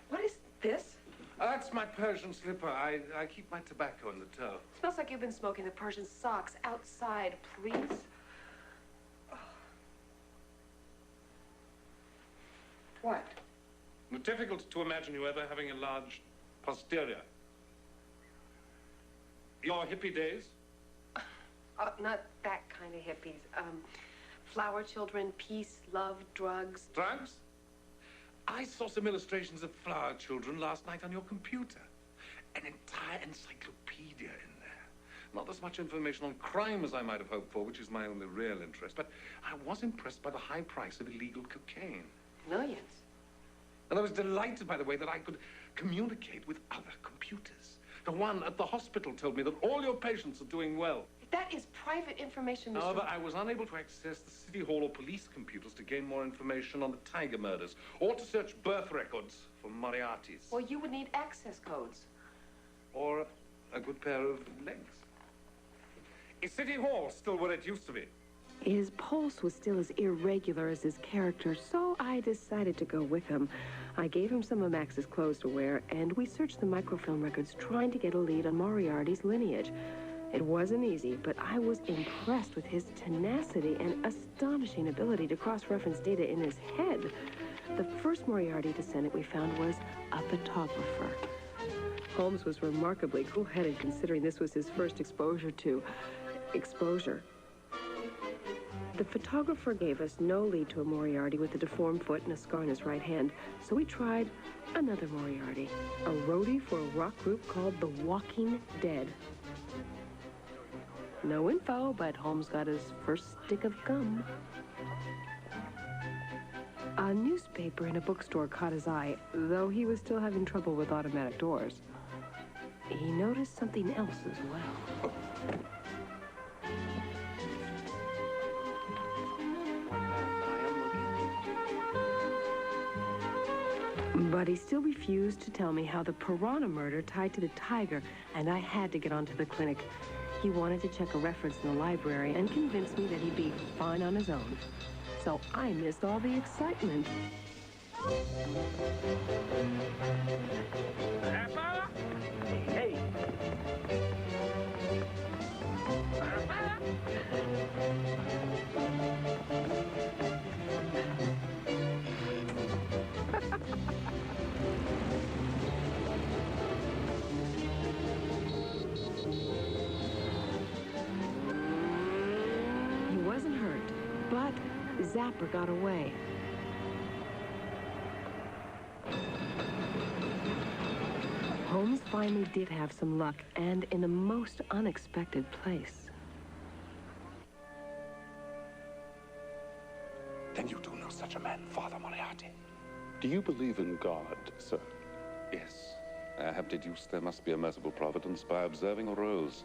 What is this? That's my Persian slipper. I keep my tobacco in the toe. Smells like you've been smoking the Persian socks outside, please. What? Difficult to imagine you ever having a large posterior. Your hippie days? Not that kind of hippies. Flower children, peace, love, drugs. Drugs? I saw some illustrations of flower children last night on your computer. An entire encyclopedia in there. Not as much information on crime as I might have hoped for, which is my only real interest. But I was impressed by the high price of illegal cocaine. Millions. And I was delighted by the way that I could communicate with other computers. The one at the hospital told me that all your patients are doing well. That is private information, Mr. However, I was unable to access the City Hall or police computers to gain more information on the Tiger murders, or to search birth records for Moriarty's. Well, you would need access codes. Or a good pair of legs. Is City Hall still what it used to be? His pulse was still as irregular as his character, so I decided to go with him. I gave him some of Max's clothes to wear, and we searched the microfilm records trying to get a lead on Moriarty's lineage. It wasn't easy, but I was impressed with his tenacity and astonishing ability to cross-reference data in his head. The first Moriarty descendant we found was a photographer. Holmes was remarkably cool-headed, considering this was his first exposure to exposure. The photographer gave us no lead to a Moriarty with a deformed foot and a scar on his right hand, so we tried another Moriarty, a roadie for a rock group called the Walking Dead. No info, but Holmes got his first stick of gum. A newspaper in a bookstore caught his eye, though he was still having trouble with automatic doors. He noticed something else as well. But But he still refused to tell me how the piranha murder tied to the tiger, and I had to get onto the clinic. He wanted to check a reference in the library and convince me that he'd be fine on his own. So I missed all the excitement. Hey. He wasn't hurt, but Zapper got away. Holmes finally did have some luck, and in a most unexpected place. Then you do know such a man, Father Moriarty. Do you believe in God, sir? Yes. I have deduced there must be a merciful providence by observing a rose.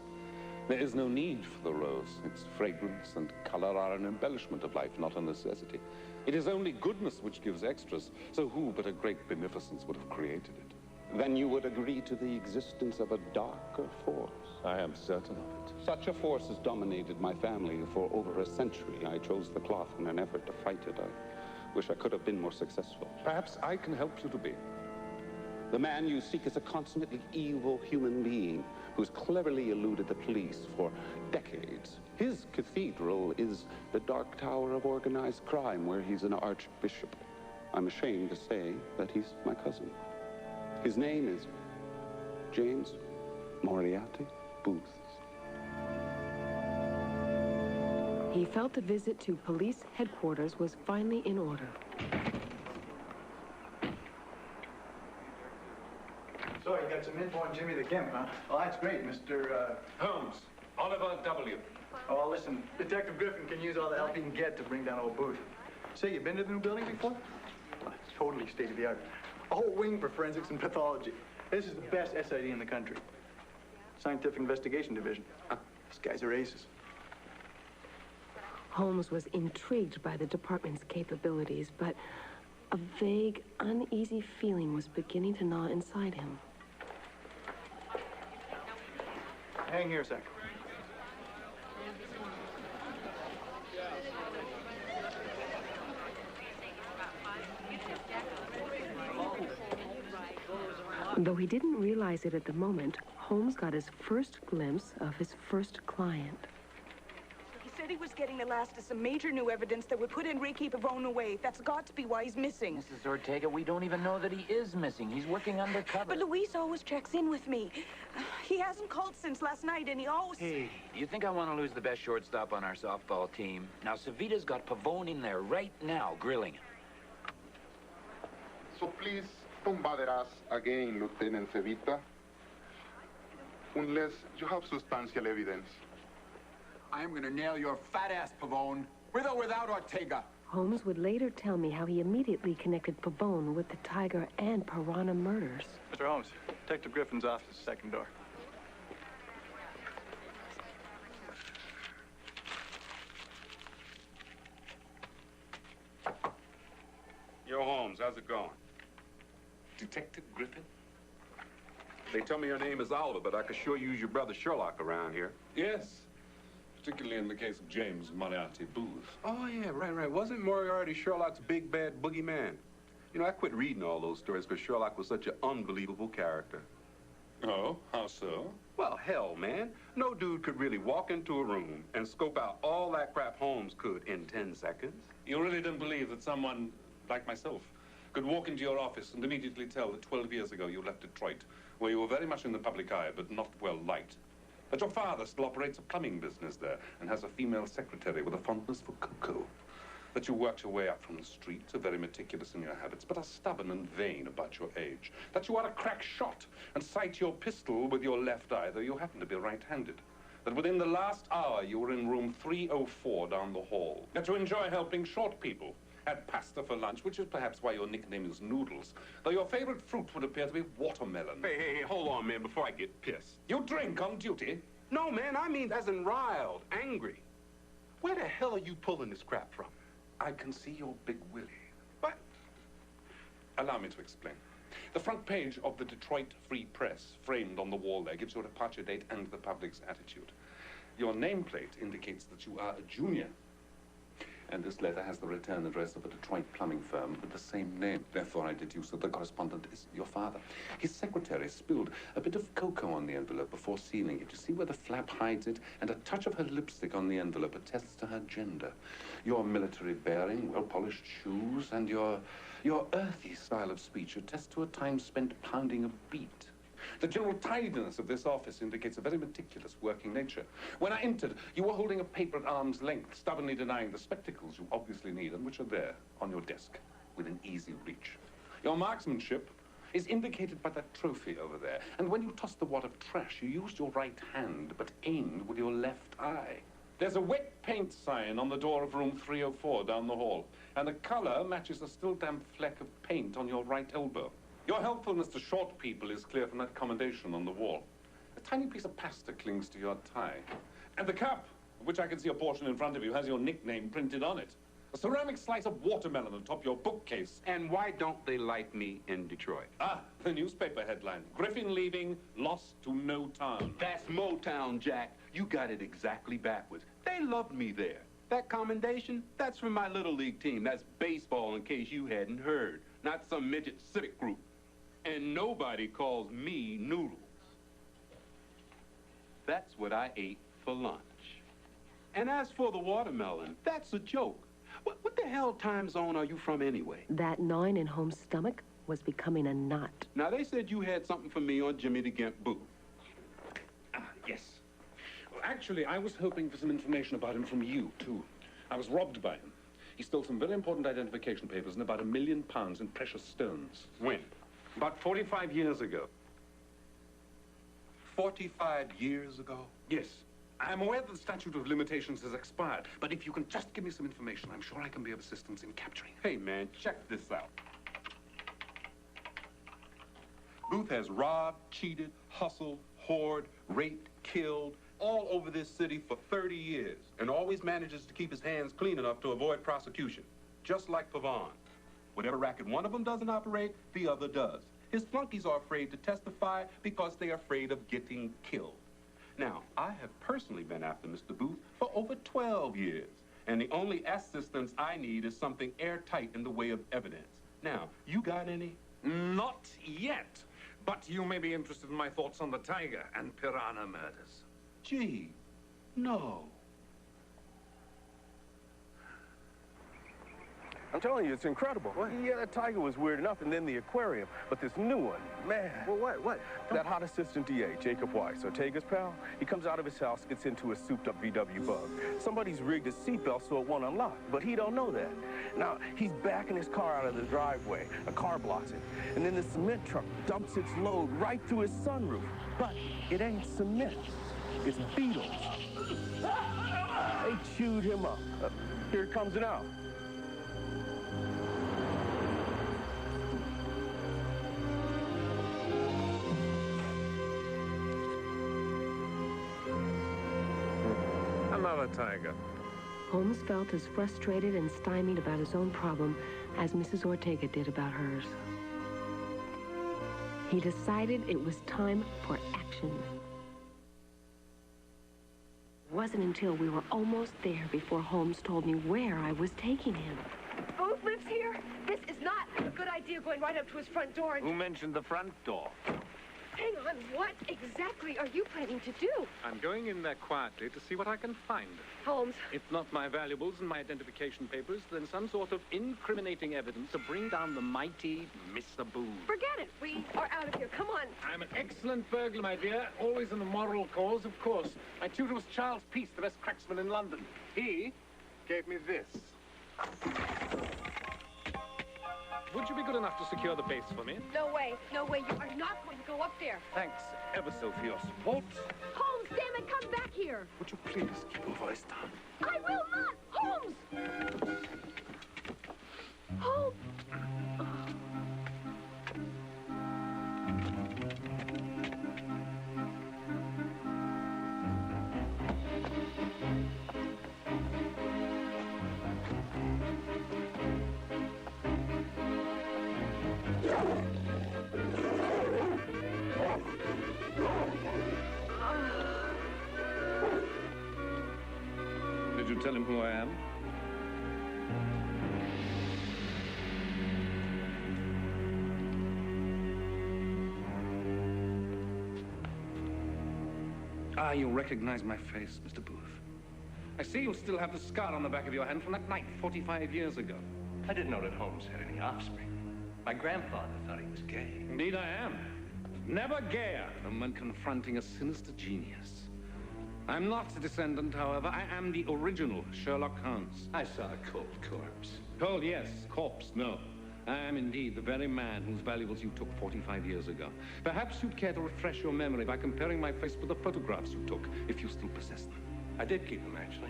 There is no need for the rose. Its fragrance and color are an embellishment of life, not a necessity. It is only goodness which gives extras, so who but a great beneficence would have created it? Then you would agree to the existence of a darker force? I am certain of it. Such a force has dominated my family for over a century. I chose the cloth in an effort to fight it. I wish I could have been more successful. Perhaps I can help you to be. The man you seek is a consummately evil human being who's cleverly eluded the police for decades. His cathedral is the Dark Tower of organized crime, where he's an archbishop. I'm ashamed to say that he's my cousin. His name is James Moriarty Booth. He felt a visit to police headquarters was finally in order. So you got some info on Jimmy the Gimp, huh? Well, that's great, Mr. Holmes. Oliver W. Oh, well, listen, Detective Griffin can use all the help he can get to bring down old Booth. Say, you been to the new building before? Well, it's totally state-of-the-art. A whole wing for forensics and pathology. This is the best SID in the country. Scientific Investigation Division. These guys are aces. Holmes was intrigued by the department's capabilities, but a vague, uneasy feeling was beginning to gnaw inside him. Hang here a sec. Though he didn't realize it at the moment, Holmes got his first glimpse of his first client. He said he was getting the last of some major new evidence that would put Enrique Pavone away. That's got to be why he's missing. Mrs. Ortega, we don't even know that he is missing. He's working undercover. But Luis always checks in with me. He hasn't called since last night, and he always... Hey, do you think I want to lose the best shortstop on our softball team? Now, Savita's got Pavone in there right now, grilling him. So please, don't bother us again, Lieutenant Cevita, unless you have substantial evidence. I am going to nail your fat ass, Pavone, with or without Ortega. Holmes would later tell me how he immediately connected Pavone with the Tiger and Piranha murders. Mr. Holmes, Detective Griffin's office, second door. Yo, Holmes, how's it going? Detective Griffin? They tell me your name is Oliver, but I could sure use your brother Sherlock around here. Yes. Particularly in the case of James Moriarty Booth. Oh, yeah, right. Wasn't Moriarty Sherlock's big, bad boogeyman? You know, I quit reading all those stories because Sherlock was such an unbelievable character. Oh, how so? Well, hell, man. No dude could really walk into a room and scope out all that crap Holmes could in 10 seconds. You really don't believe that someone like myself could walk into your office and immediately tell that 12 years ago you left Detroit, where you were very much in the public eye, but not well liked. That your father still operates a plumbing business there and has a female secretary with a fondness for cocoa. That you worked your way up from the streets, are very meticulous in your habits, but are stubborn and vain about your age. That you are a crack shot and sight your pistol with your left eye, though you happen to be right-handed. That within the last hour you were in room 304 down the hall. That you enjoy helping short people. Had pasta for lunch, which is perhaps why your nickname is Noodles, though your favorite fruit would appear to be watermelon. Hey, hold on, man, before I get pissed. You drink on duty? No, man, I mean as in riled, angry. Where the hell are you pulling this crap from? I can see your big willy. What? Allow me to explain. The front page of the Detroit Free Press, framed on the wall there, gives your departure date and the public's attitude. Your nameplate indicates that you are a junior. And this letter has the return address of a Detroit plumbing firm with the same name. Therefore, I deduce that the correspondent is your father. His secretary spilled a bit of cocoa on the envelope before sealing it. You see where the flap hides it? And a touch of her lipstick on the envelope attests to her gender. Your military bearing, well-polished shoes, and your earthy style of speech attest to a time spent pounding a beat. The general tidiness of this office indicates a very meticulous working nature. When I entered, you were holding a paper at arm's length, stubbornly denying the spectacles you obviously need and which are there on your desk within easy reach. Your marksmanship is indicated by that trophy over there. And when you tossed the wad of trash, you used your right hand but aimed with your left eye. There's a wet paint sign on the door of room 304 down the hall, and the color matches a still damp fleck of paint on your right elbow. Your helpfulness to short people is clear from that commendation on the wall. A tiny piece of pasta clings to your tie. And the cup, of which I can see a portion in front of you, has your nickname printed on it. A ceramic slice of watermelon atop your bookcase. And why don't they like me in Detroit? Ah, the newspaper headline. Griffin leaving, lost to no town. That's Motown, Jack. You got it exactly backwards. They loved me there. That commendation, that's from my Little League team. That's baseball, in case you hadn't heard. Not some midget civic group. And nobody calls me Noodles. That's what I ate for lunch. And as for the watermelon, that's a joke. What the hell time zone are you from anyway? That gnawing in Holmes' stomach was becoming a knot. Now, they said you had something for me on Jimmy the Gimp booth. Ah, yes. Well, actually, I was hoping for some information about him from you, too. I was robbed by him. He stole some very important identification papers and about £1 million in precious stones. When? About 45 years ago. 45 years ago? Yes. I'm aware that the statute of limitations has expired, but if you can just give me some information, I'm sure I can be of assistance in capturing him. Hey, man, check this out. Booth has robbed, cheated, hustled, whored, raped, killed, all over this city for 30 years, and always manages to keep his hands clean enough to avoid prosecution, just like Pavon. Whatever racket one of them doesn't operate, the other does. His flunkies are afraid to testify because they're afraid of getting killed. Now, I have personally been after Mr. Booth for over 12 years, and the only assistance I need is something airtight in the way of evidence. Now, you got any? Not yet, but you may be interested in my thoughts on the Tiger and Piranha murders. Gee, no. I'm telling you, it's incredible. What? Yeah, that tiger was weird enough, and then the aquarium. But this new one, man. Well, what? That hot assistant DA, Jacob Weiss, Ortega's pal, he comes out of his house, gets into a souped-up VW Bug. Somebody's rigged his seatbelt so it won't unlock, but he don't know that. Now, he's backing his car out of the driveway. A car blocks it. And then the cement truck dumps its load right through his sunroof. But it ain't cement. It's beetles. They chewed him up. Here it comes now. Another tiger. Holmes felt as frustrated and stymied about his own problem as Mrs. Ortega did about hers. He decided it was time for action. It wasn't until we were almost there before Holmes told me where I was taking him. Booth lives here? This is not a good idea, going right up to his front door and... Who mentioned the front door? Hang on, what exactly are you planning to do? I'm going in there quietly to see what I can find. Holmes. If not my valuables and my identification papers, then some sort of incriminating evidence to bring down the mighty Mr. Booth. Forget it. We are out of here. Come on. I'm an excellent burglar, my dear. Always in the moral cause, of course. My tutor was Charles Peace, the best cracksman in London. He gave me this. Would you be good enough to secure the base for me? No way. No way. You are not going to go up there. Thanks ever so for your support. Holmes, damn it, come back here. Would you please keep your voice down? I will not. Holmes! Holmes! Did you tell him who I am? Ah, you recognize my face, Mr. Booth. I see you still have the scar on the back of your hand from that night 45 years ago. I didn't know that Holmes had any offspring. My grandfather thought he was gay. Indeed I am. Never gayer than when confronting a sinister genius. I'm not a descendant, however. I am the original Sherlock Holmes. I saw a cold corpse. Cold, yes. Corpse, no. I am indeed the very man whose valuables you took 45 years ago. Perhaps you'd care to refresh your memory by comparing my face with the photographs you took, if you still possess them. I did keep them, actually.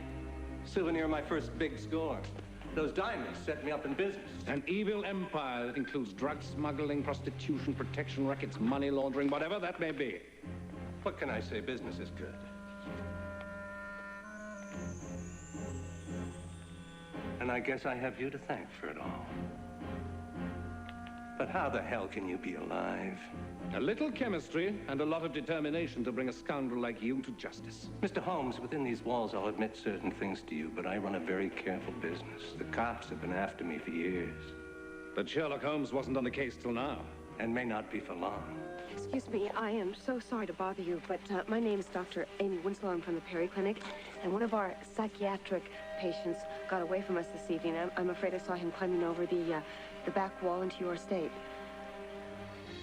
Souvenir of my first big score. Those diamonds set me up in business. An evil empire that includes drug smuggling, prostitution, protection rackets, money laundering, whatever that may be. What can I say? Business is good. And I guess I have you to thank for it all. But how the hell can you be alive? A little chemistry and a lot of determination to bring a scoundrel like you to justice. Mr. Holmes, within these walls, I'll admit certain things to you, but I run a very careful business. The cops have been after me for years. But Sherlock Holmes wasn't on the case till now. And may not be for long. Excuse me, I am so sorry to bother you, but my name is Dr. Amy Winslow. I'm from the Perry Clinic, and one of our psychiatric patients got away from us this evening. I'm afraid I saw him climbing over the back wall into your estate.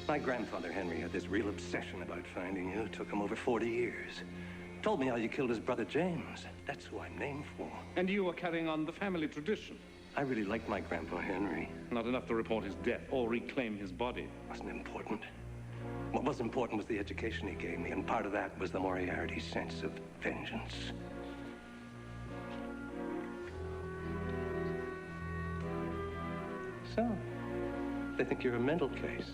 My grandfather, Henry, had this real obsession about finding you. It took him over 40 years. Told me how you killed his brother James. That's who I'm named for. And you were carrying on the family tradition. I really liked my grandpa, Henry. Not enough to report his death or reclaim his body. Wasn't important. What was important was the education he gave me, and part of that was the Moriarty sense of vengeance. So, they think you're a mental case.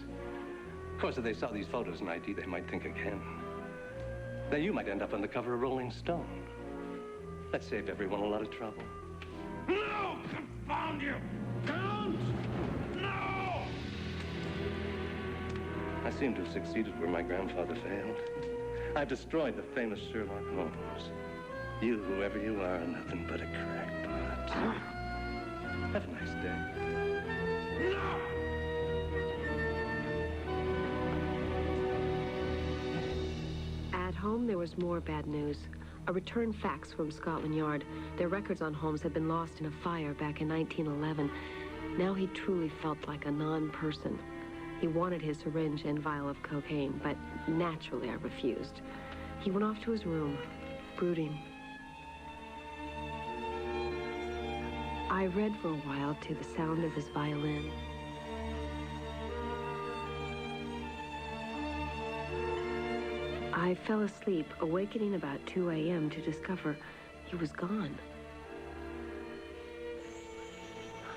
Of course, if they saw these photos in ID, they might think again. Now, you might end up on the cover of Rolling Stone. Let's save everyone a lot of trouble. No! Confound you! Don't! No! I seem to have succeeded where my grandfather failed. I've destroyed the famous Sherlock Holmes. You, whoever you are nothing but a crackpot. Have a nice day. No! At home, there was more bad news. A return fax from Scotland Yard. Their records on Holmes had been lost in a fire back in 1911. Now he truly felt like a non-person. He wanted his syringe and vial of cocaine, but naturally I refused. He went off to his room, brooding. I read for a while to the sound of his violin. I fell asleep, awakening about 2 a.m. to discover he was gone.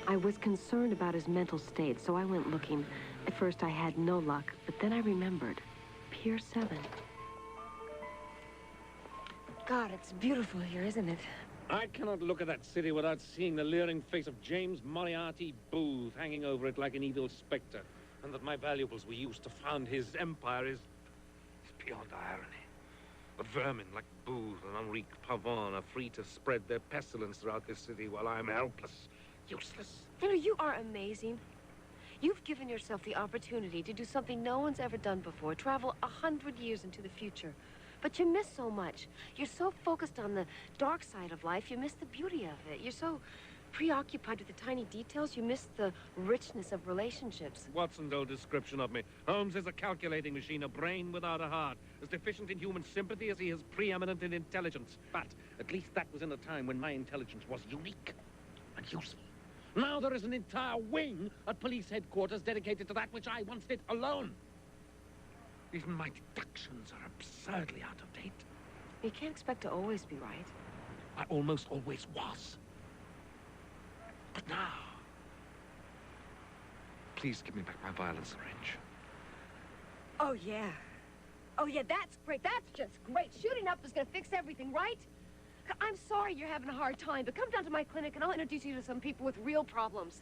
I was concerned about his mental state, so I went looking. At first, I had no luck, but then I remembered. Pier 7. God, it's beautiful here, isn't it? I cannot look at that city without seeing the leering face of James Moriarty Booth hanging over it like an evil specter. And that my valuables were used to found his empire is beyond irony. But vermin like Booth and Henri Pavon are free to spread their pestilence throughout this city while I'm helpless, useless. You know, you are amazing. You've given yourself the opportunity to do something no one's ever done before, travel 100 years into the future. But you miss so much. You're so focused on the dark side of life, you miss the beauty of it. You're so preoccupied with the tiny details, you miss the richness of relationships. Watson's old description of me. Holmes is a calculating machine, a brain without a heart, as deficient in human sympathy as he is preeminent in intelligence. But at least that was in a time when my intelligence was unique and useful. Now there is an entire wing at police headquarters dedicated to that which I once did alone. Even my deductions are absurdly out of date. You can't expect to always be right. I almost always was. But now, please give me back my vial and syringe. Oh, yeah. Oh, yeah, that's great. That's just great. Shooting up is going to fix everything, right? I'm sorry you're having a hard time, but come down to my clinic and I'll introduce you to some people with real problems.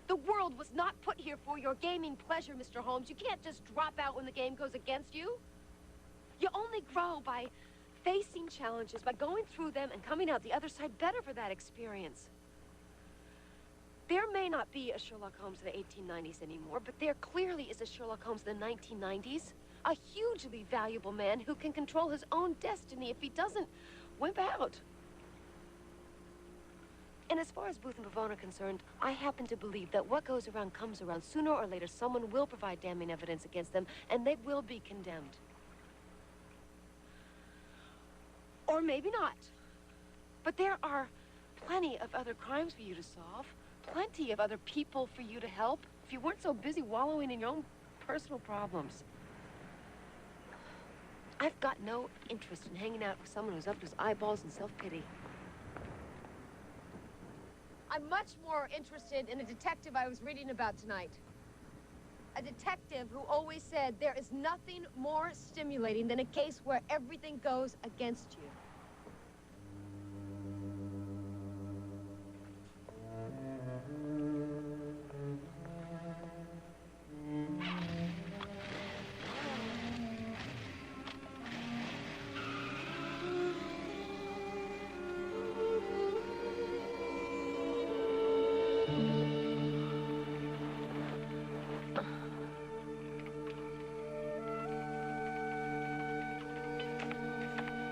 The world was not put here for your gaming pleasure, Mr. Holmes. You can't just drop out when the game goes against you. You only grow by facing challenges, by going through them and coming out the other side better for that experience. There may not be a Sherlock Holmes in the 1890s anymore, but there clearly is a Sherlock Holmes in the 1990s. A hugely valuable man who can control his own destiny if he doesn't wimp out. And as far as Booth and Pavone are concerned, I happen to believe that what goes around comes around. Sooner or later, someone will provide damning evidence against them, and they will be condemned. Or maybe not. But there are plenty of other crimes for you to solve, plenty of other people for you to help, if you weren't so busy wallowing in your own personal problems. I've got no interest in hanging out with someone who's up to his eyeballs in self-pity. I'm much more interested in a detective I was reading about tonight. A detective who always said there is nothing more stimulating than a case where everything goes against you.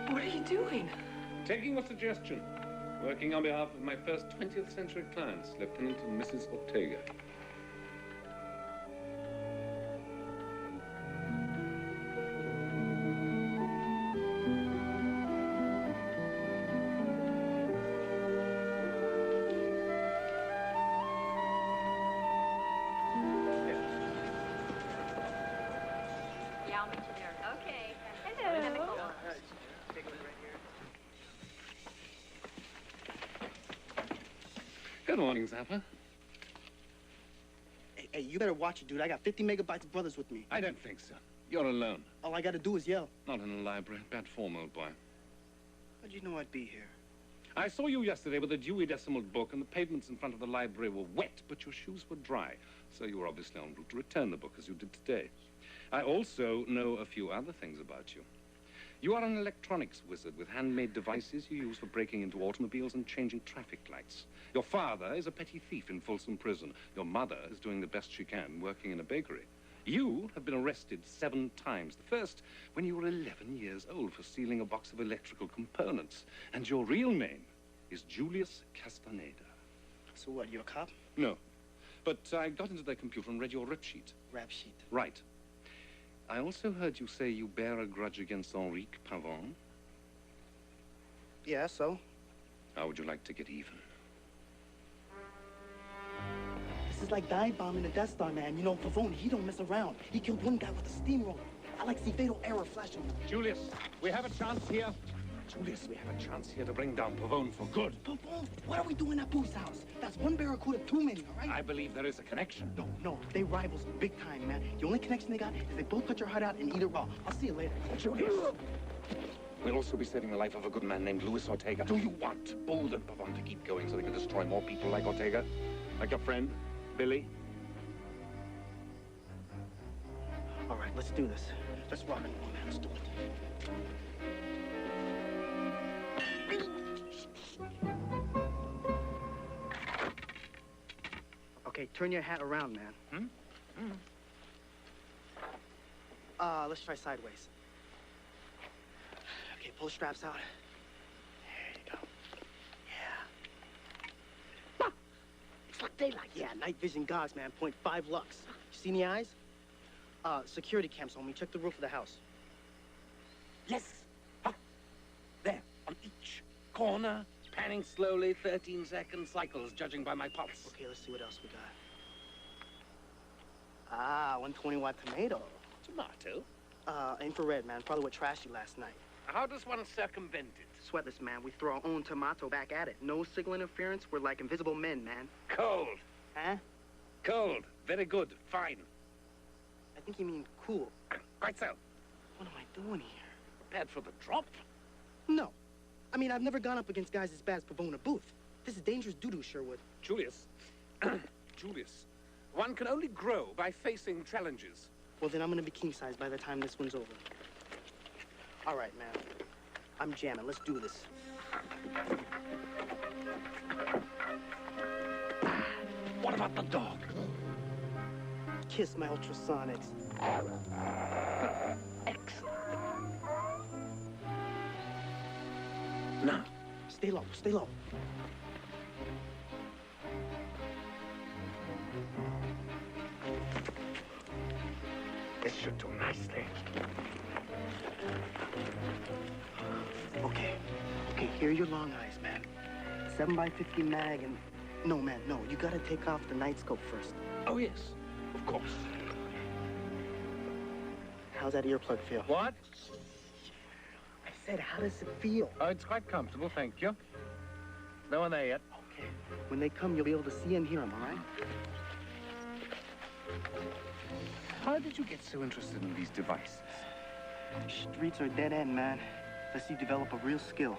What are you doing? Taking a suggestion. Working on behalf of my first 20th century clients, Lieutenant and Mrs. Ortega. Yeah, I'll meet you there. Okay. Hello. Good morning, Zappa. Hey, you better watch it, dude. I got 50 megabytes of brothers with me. I don't think so. You're alone. All I gotta do is yell. Not in a library. Bad form, old boy. How'd you know I'd be here? I saw you yesterday with a Dewey Decimal book, and the pavements in front of the library were wet, but your shoes were dry. So you were obviously en route to return the book, as you did today. I also know a few other things about you. You are an electronics wizard with handmade devices you use for breaking into automobiles and changing traffic lights. Your father is a petty thief in Folsom Prison. Your mother is doing the best she can, working in a bakery. You have been arrested 7 times. The first when you were 11 years old for stealing a box of electrical components. And your real name is Julius Castaneda. So what, you a cop? No. But I got into their computer and read your rap sheet. Rap sheet? Right. I also heard you say you bear a grudge against Henrique Pavone. Yeah, so? How would you like to get even? This is like dive bombing the Death Star, man. You know, Pavone, he don't mess around. He killed one guy with a steamroller. I like see fatal error flashing. Julius, we have a chance here. Julius, we have a chance here to bring down Pavone for good. Pavone? What are we doing at Booth's house? That's one Barracuda too many, all right? I believe there is a connection. No, they rivals big time, man. The only connection they got is they both cut your heart out and eat it raw. I'll see you later. Julius, we'll also be saving the life of a good man named Luis Ortega. Do you want Bold and Pavone to keep going so they can destroy more people like Ortega? Like your friend, Billy? All right, let's do this. Let's rock and roll, man. Let's do it. Okay, turn your hat around, man. Let's try sideways. Okay, pull the straps out. There you go. Yeah. Ah, it's like daylight. Yeah, night vision gogs, man. 0.5 lux. You see any eyes? Security cams on me. Check the roof of the house. Yes. There, on each corner, panning slowly, 13-second cycles, judging by my pulse. Okay, let's see what else we got. Ah, 120-watt tomato. Tomato? Infrared, man. Probably what trashed you last night. How does one circumvent it? Sweatless, man. We throw our own tomato back at it. No signal interference. We're like invisible men, man. Cold. Huh? Cold. Very good. Fine. I think you mean cool. Quite so. What am I doing here? Prepared for the drop? No. I mean, I've never gone up against guys as bad as Pavone or Booth. This is dangerous doo-doo, Sherwood. Julius. Julius. One can only grow by facing challenges. Well, then I'm gonna be king-size by the time this one's over. All right, man. I'm jamming. Let's do this. What about the dog? Kiss my ultrasonics. Excellent. Now. Stay low, stay low. This should do nicely. Okay, here are your long eyes, man. 7x50 mag and... No, man, no. You gotta take off the night scope first. Oh, yes. Of course. How's that earplug feel? What? I said, how does it feel? Oh, it's quite comfortable, thank you. No one there yet. Okay. When they come, you'll be able to see and hear them, all right? How did you get so interested in these devices? Streets are dead end, man. Unless you develop a real skill.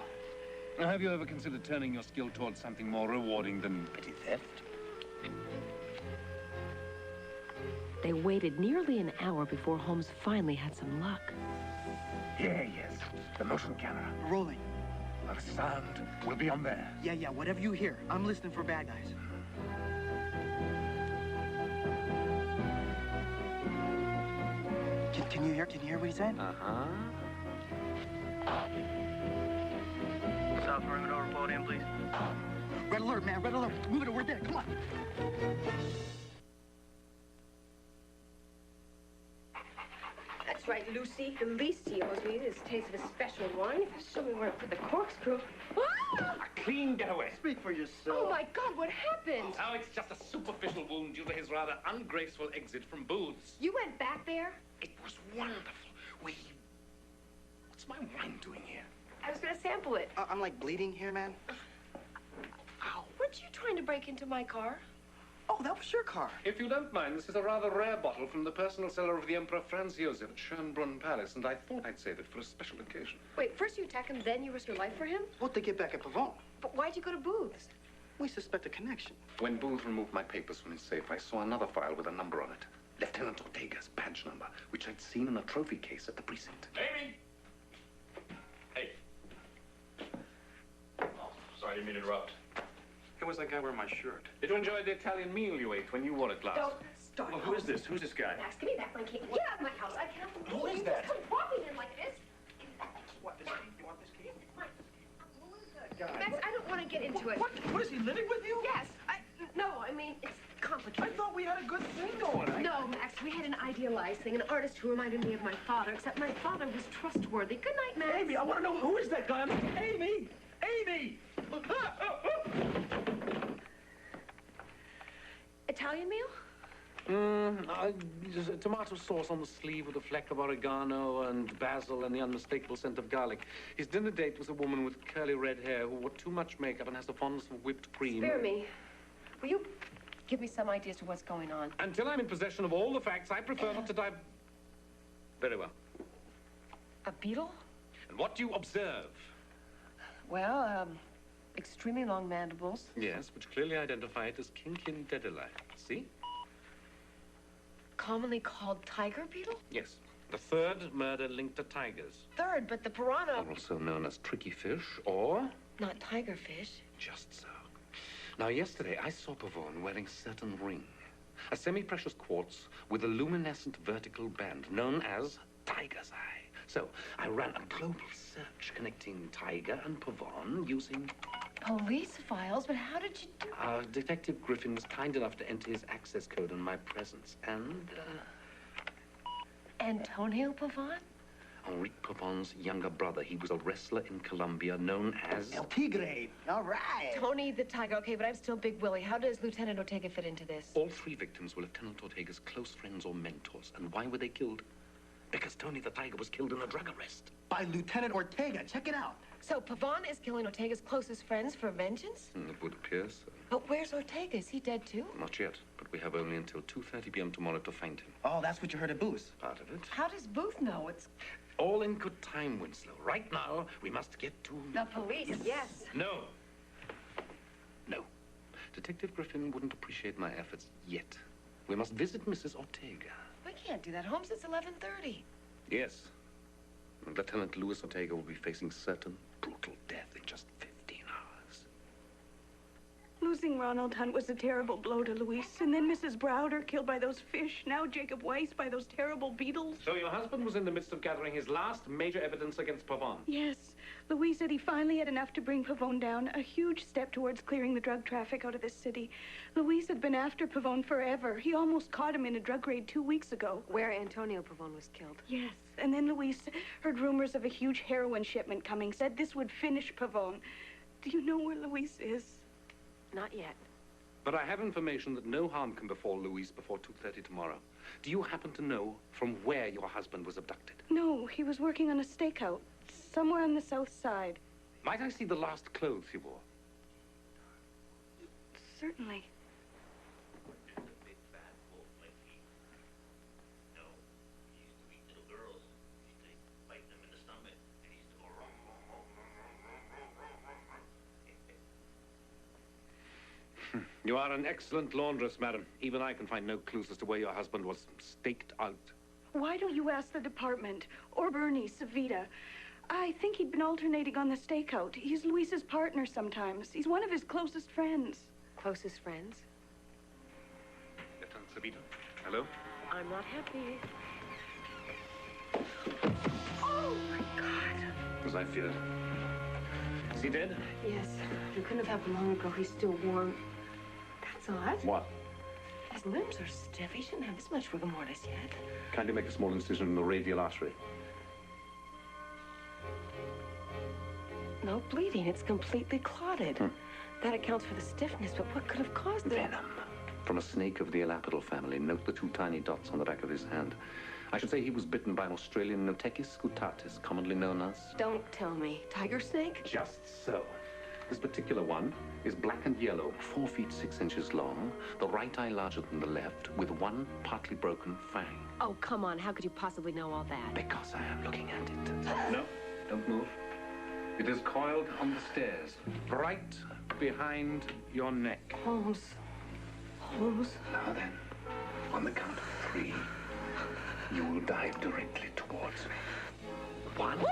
Now, have you ever considered turning your skill towards something more rewarding than petty theft? They waited nearly an hour before Holmes finally had some luck. Yes. The motion camera. Rolling. Well, the sound will be on there. Yeah, whatever you hear. I'm listening for bad guys. Can you hear what he said? Uh-huh. South perimeter report in, please. Red alert, man, red alert. Move it, we're there, come on. That's right, Lucy. The least he owes me is a taste of his special wine. Show me where I put the corkscrew. Ah! A clean getaway. Speak for yourself. Oh, my God, what happened? Oh, it's just a superficial wound due to his rather ungraceful exit from booths. You went back there? It was wonderful. What's my wine doing here? I was going to sample it. I'm like bleeding here, man. Ow. Weren't you trying to break into my car? Oh, that was your car. If you don't mind, this is a rather rare bottle from the personal cellar of the Emperor Franz Josef at Schönbrunn Palace, and I thought I'd save it for a special occasion. Wait, first you attack him, then you risk your life for him? What, to get back at Pavone? But why'd you go to Booth's? We suspect a connection. When Booth removed my papers from his safe, I saw another file with a number on it. Lieutenant Ortega's badge number, which I'd seen in a trophy case at the precinct. Amy! Hey. Oh, sorry, I didn't mean to interrupt. Hey, where's that guy wearing my shirt? Did you enjoy the Italian meal you ate when you wore it last? Don't start. Well, who is this? Who's this guy? Max, give me back my key. Get out of my house. I can't believe Who is you that? just come walking in like this. What, this key? You want this key? Max, I don't want to get into it. What is he living with you? Yes. No, I mean, it's complicated. I thought we had a good thing going. No, Max, we had an idealized thing, an artist who reminded me of my father, except my father was trustworthy. Good night, Max. Amy, I want to know who is that guy. Amy! Amy! Italian meal? Just a tomato sauce on the sleeve with a fleck of oregano and basil and the unmistakable scent of garlic. His dinner date was a woman with curly red hair who wore too much makeup and has the fondness for whipped cream. Spare me. Will you give me some idea as to what's going on? Until I'm in possession of all the facts, I prefer not to dive... Very well. A beetle? And what do you observe? Well, extremely long mandibles. Yes, which clearly identify it as Cincin dedeli. See? Commonly called tiger beetle? Yes. The third murder linked to tigers. Third, but the piranha... Also known as tricky fish, or... Not tigerfish. Just so. Now, yesterday, I saw Pavone wearing a certain ring. A semi-precious quartz with a luminescent vertical band known as Tiger's Eye. So, I ran a global search connecting Tiger and Pavone using... Police files? But how did you do... Detective Griffin was kind enough to enter his access code in my presence, and, Antonio Pavone? Henri Pavone's younger brother. He was a wrestler in Colombia known as... El Tigre. All right. Tony the Tiger. Okay, but I'm still Big Willie. How does Lieutenant Ortega fit into this? All three victims were Lieutenant Ortega's close friends or mentors. And why were they killed? Because Tony the Tiger was killed in a drug arrest. By Lieutenant Ortega. Check it out. So Pavone is killing Ortega's closest friends for vengeance? It would appear so. But where's Ortega? Is he dead too? Not yet, but we have only until 2:30 p.m. tomorrow to find him. Oh, that's what you heard at Booth. Part of it. How does Booth know? It's... All in good time, Winslow. Right now, we must get to... The police, yes. No. No. Detective Griffin wouldn't appreciate my efforts yet. We must visit Mrs. Ortega. We can't do that, Holmes. It's 11:30. Yes. Lieutenant Louis Ortega will be facing certain brutal death in just 15 hours. Losing Ronald Hunt was a terrible blow to Luis. And then Mrs. Browder killed by those fish. Now Jacob Weiss by those terrible beetles. So your husband was in the midst of gathering his last major evidence against Pavon? Yes. Luis said he finally had enough to bring Pavone down. A huge step towards clearing the drug traffic out of this city. Luis had been after Pavone forever. He almost caught him in a drug raid 2 weeks ago. Where Antonio Pavone was killed. Yes. And then Luis heard rumors of a huge heroin shipment coming. Said this would finish Pavone. Do you know where Luis is? Not yet. But I have information that no harm can befall Luis before 2:30 tomorrow. Do you happen to know from where your husband was abducted? No, he was working on a stakeout. Somewhere on the south side. Might I see the last clothes he wore? Certainly. You are an excellent laundress, madam. Even I can find no clues as to where your husband was staked out. Why don't you ask the department? Or Bernie, Savita. I think he'd been alternating on the stakeout. He's Luis's partner sometimes. He's one of his closest friends. Closest friends? Lieutenant Savita. Hello? I'm not happy. Oh, my God. As I feared. Is he dead? Yes. It couldn't have happened long ago. He's still warm. That's odd. What? His limbs are stiff. He shouldn't have this much rigor mortis yet. Kindly make a small incision in the radial artery. No bleeding. It's completely clotted. That accounts for the stiffness, but what could have caused it? Venom. From a snake of the elapidal family. Note the 2 tiny dots on the back of his hand. I should say he was bitten by an Australian Notechis scutatus, commonly known as... Don't tell me. Tiger snake? Just so. This particular one is black and yellow, 4 feet 6 inches long, the right eye larger than the left, with 1 partly broken fang. Oh, come on. How could you possibly know all that? Because I am looking at it. No, don't move. It is coiled on the stairs, right behind your neck. Holmes. Holmes. Now then, on the count of 3, you will dive directly towards me. 1.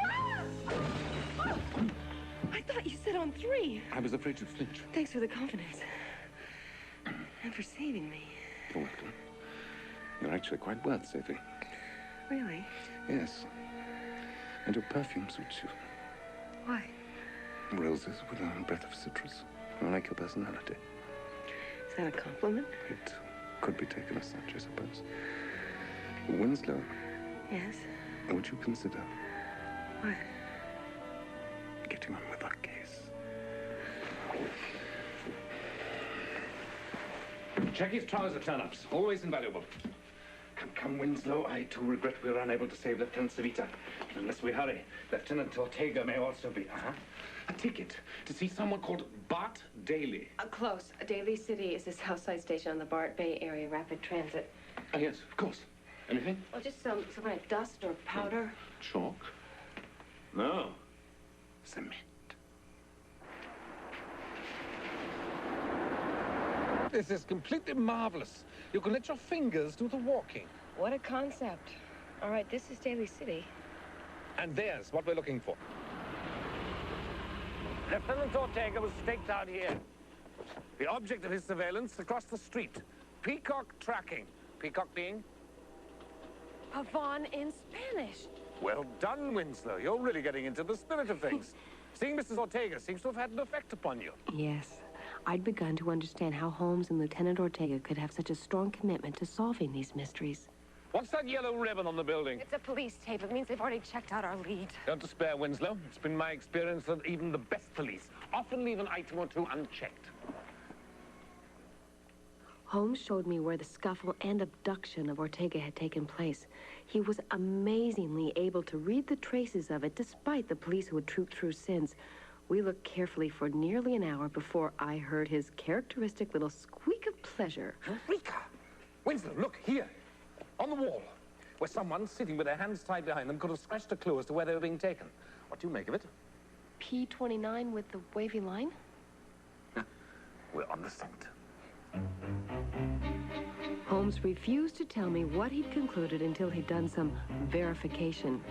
I thought you said on 3. I was afraid you'd flinch. Thanks for the confidence. And for saving me. You're welcome. You're actually quite worth saving. Really? Yes. And your perfume suits you. Why? Roses with a breath of citrus. I like your personality. Is that a compliment? It could be taken as such, I suppose. Winslow. Yes? Would you consider... What? Getting on with our case. Check his trouser turn-ups. Always invaluable. Come, Winslow. I too regret we were unable to save Lieutenant Savita. Unless we hurry, Lieutenant Ortega may also be. A ticket to see someone called Bart Daly. Close. Daly City is the south side station on the Bart Bay Area Rapid Transit. Yes, of course. Anything? Well, just some kind of dust or powder. Chalk? No. Cement. This is completely marvelous. You can let your fingers do the walking. What a concept. All right, this is Daly City. And there's what we're looking for. Lieutenant Ortega was staked out here. The object of his surveillance across the street. Peacock tracking. Peacock being? Pavon in Spanish. Well done, Winslow. You're really getting into the spirit of things. Seeing Mrs. Ortega seems to have had an effect upon you. Yes. I'd begun to understand how Holmes and Lieutenant Ortega could have such a strong commitment to solving these mysteries. What's that yellow ribbon on the building? It's a police tape. It means they've already checked out our lead. Don't despair, Winslow. It's been my experience that even the best police often leave an item or two unchecked. Holmes showed me where the scuffle and abduction of Ortega had taken place. He was amazingly able to read the traces of it, despite the police who had trooped through since. We looked carefully for nearly an hour before I heard his characteristic little squeak of pleasure. Eureka! Winslow, look, here. On the wall, where someone sitting with their hands tied behind them could have scratched a clue as to where they were being taken. What do you make of it? P29 with the wavy line? We're on the scent. Holmes refused to tell me what he'd concluded until he'd done some verification.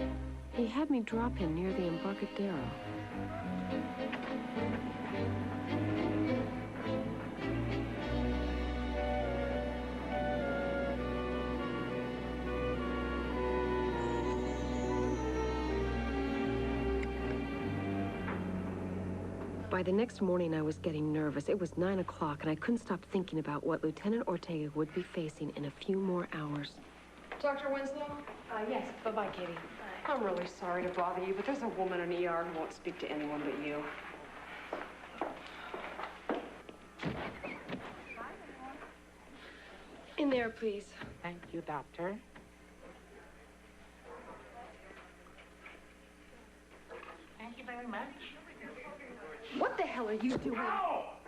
He had me drop him near the Embarcadero. By the next morning, I was getting nervous. It was 9 o'clock, and I couldn't stop thinking about what Lieutenant Ortega would be facing in a few more hours. Dr. Winslow? Yes. Bye-bye, Katie. I'm really sorry to bother you, but there's a woman in ER who won't speak to anyone but you. In there, please. Thank you, Doctor. Thank you very much. What the hell are you doing? Oh,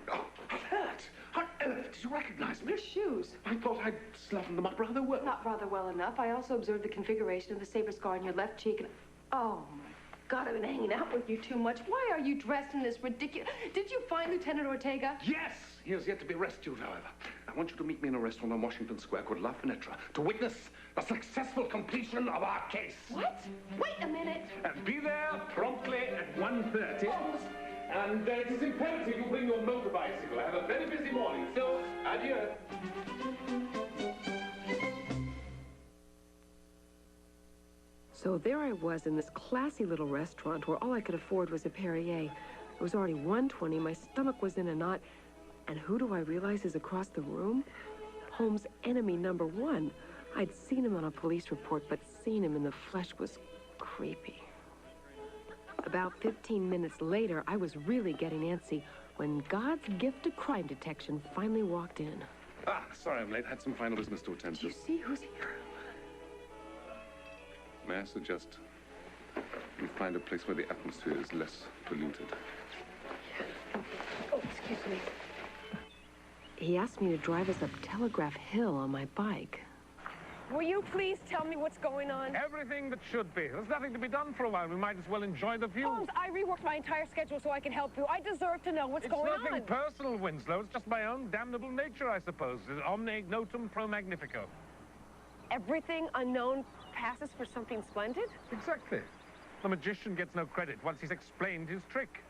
Kurt! How on earth did you recognize me? Your shoes. I thought I'd sluttened them up rather well. Not rather well enough. I also observed the configuration of the saber scar on your left cheek and... Oh, my God, I've been hanging out with you too much. Why are you dressed in this ridiculous... Did you find Lieutenant Ortega? Yes! He has yet to be rescued, however. I want you to meet me in a restaurant on Washington Square called La Fenetra to witness the successful completion of our case. What? Wait a minute. And be there promptly at 1:30. And it is imperative you bring your motor bicycle. I have a very busy morning, so adieu. So there I was in this classy little restaurant where all I could afford was a Perrier. It was already 1:20, my stomach was in a knot, and who do I realize is across the room? Holmes' enemy number one. I'd seen him on a police report, but seeing him in the flesh was creepy. About 15 minutes later, I was really getting antsy when God's gift to crime detection finally walked in. Ah, sorry I'm late. Had some final business to attend to. Do you see who's here? May I suggest you find a place where the atmosphere is less polluted? Oh, excuse me. He asked me to drive us up Telegraph Hill on my bike. Will you please tell me what's going on? Everything that should be. There's nothing to be done for a while. We might as well enjoy the view. Holmes, I reworked my entire schedule so I can help you. I deserve to know what's going on. It's nothing personal, Winslow. It's just my own damnable nature, I suppose. Omne ignotum pro magnifico. Everything unknown passes for something splendid? Exactly. The magician gets no credit once he's explained his trick.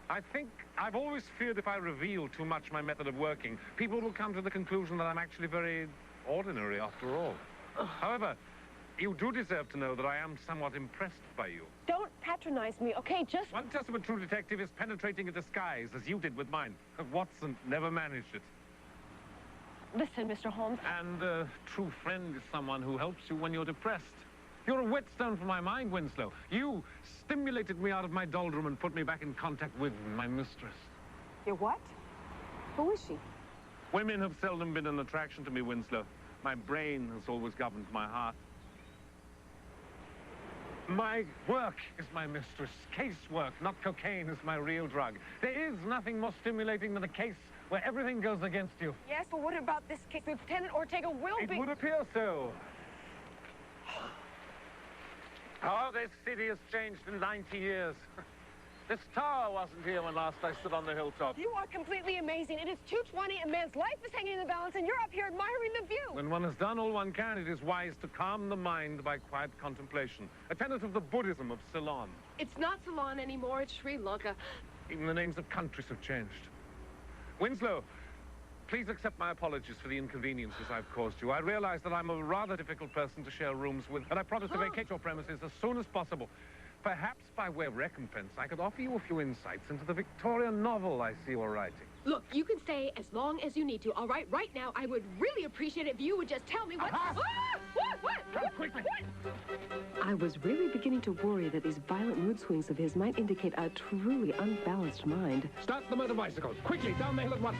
I think I've always feared if I reveal too much my method of working, people will come to the conclusion that I'm actually very ordinary after all. However, you do deserve to know that I am somewhat impressed by you. Don't patronize me, okay? Just... One test of a true detective is penetrating a disguise, as you did with mine. Watson never managed it. Listen, Mr. Holmes... And a true friend is someone who helps you when you're depressed. You're a whetstone for my mind, Winslow. You stimulated me out of my doldrum and put me back in contact with my mistress. Your what? Who is she? Women have seldom been an attraction to me, Winslow. My brain has always governed my heart. My work is my mistress. Casework, not cocaine, is my real drug. There is nothing more stimulating than a case where everything goes against you. Yes, but what about this case? Lieutenant Ortega will be... It would appear so. Oh, this city has changed in 90 years. This tower wasn't here when last I stood on the hilltop. You are completely amazing. It is 2:20, a man's life is hanging in the balance, and you're up here admiring the view. When one has done all one can, it is wise to calm the mind by quiet contemplation. A tenet of the Buddhism of Ceylon. It's not Ceylon anymore, it's Sri Lanka. Even the names of countries have changed. Winslow, please accept my apologies for the inconveniences I've caused you. I realize that I'm a rather difficult person to share rooms with, and I promise to vacate your premises as soon as possible. Perhaps by way of recompense, I could offer you a few insights into the Victorian novel I see you're writing. Look, you can stay as long as you need to, all right? Right now, I would really appreciate it if you would just tell me what... Ah! What? Come quickly! I was really beginning to worry that these violent mood swings of his might indicate a truly unbalanced mind. Start the motor bicycle. Quickly, down the hill at once.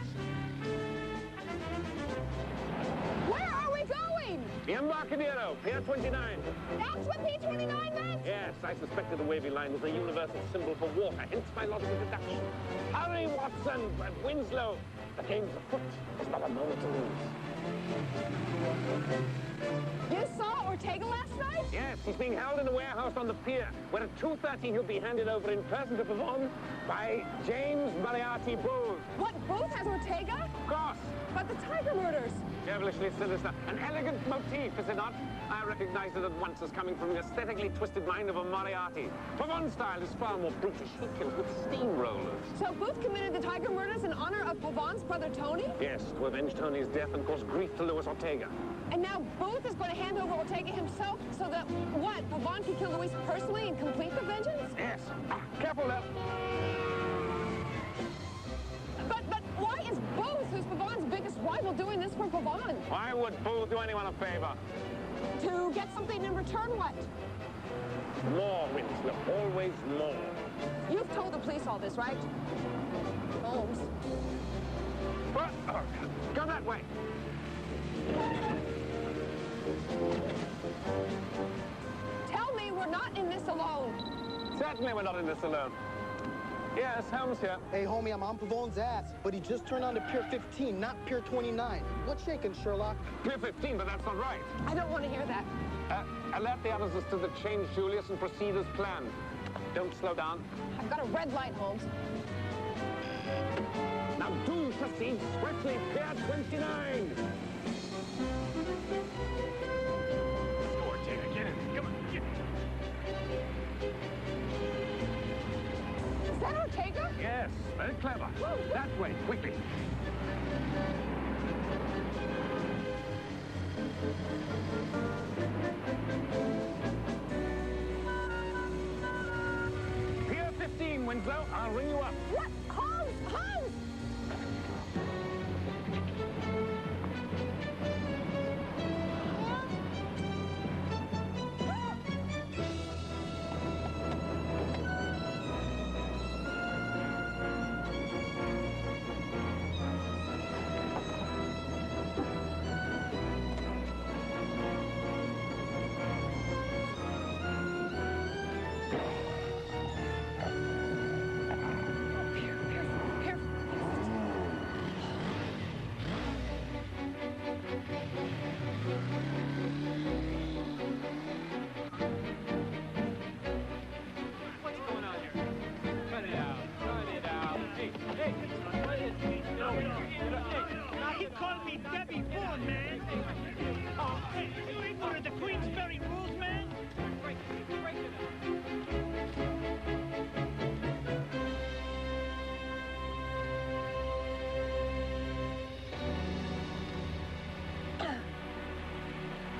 Where are we going? The Embarcadero, Pier 29. That's what P29 meant? Yes, I suspected the wavy line was a universal symbol for water, hence my logical deduction. Hurry, Watson! Winslow! The game's afoot. There's not a moment to lose. You saw Ortega last night? Yes, he's being held in a warehouse on the pier, where at 2:30 he'll be handed over in person to Pavone by James Moriarty Booth. What, Booth has Ortega? Of course. But the Tiger murders. Devilishly sinister. An elegant motif, is it not? I recognize it at once as coming from the aesthetically twisted mind of a Moriarty. Pavone's style is far more brutish. He kills with steamrollers. So Booth committed the Tiger murders in honor of Pavone's brother Tony? Yes, to avenge Tony's death and cause grief to Louis Ortega. And now Booth is going to hand over Ortega himself so that, what, Pavone can kill Luis personally and complete the vengeance? Yes. Careful now. But why is Booth, who's Pavone's biggest rival, doing this for Pavone? Why would Booth do anyone a favor? To get something in return, what? More, Winslow. Always more. You've told the police all this, right? Holmes. What? Oh, go that way. Tell me we're not in this alone. Certainly we're not in this alone. Yes, Holmes here. Hey, homie, I'm on Pavone's ass, but he just turned on to Pier 15, not Pier 29. What's shaking, Sherlock? Pier 15, but that's not right. I don't want to hear that. Alert the others as to the change, Julius, and proceed as planned. Don't slow down. I've got a red light, Holmes. Now do proceed swiftly, Pier 29. Ortega, get in. Come on, get in. Is that Ortega? Yes, very clever. That way, quickly. Pier 15, Winslow. I'll ring you up. What? Holmes! Holmes!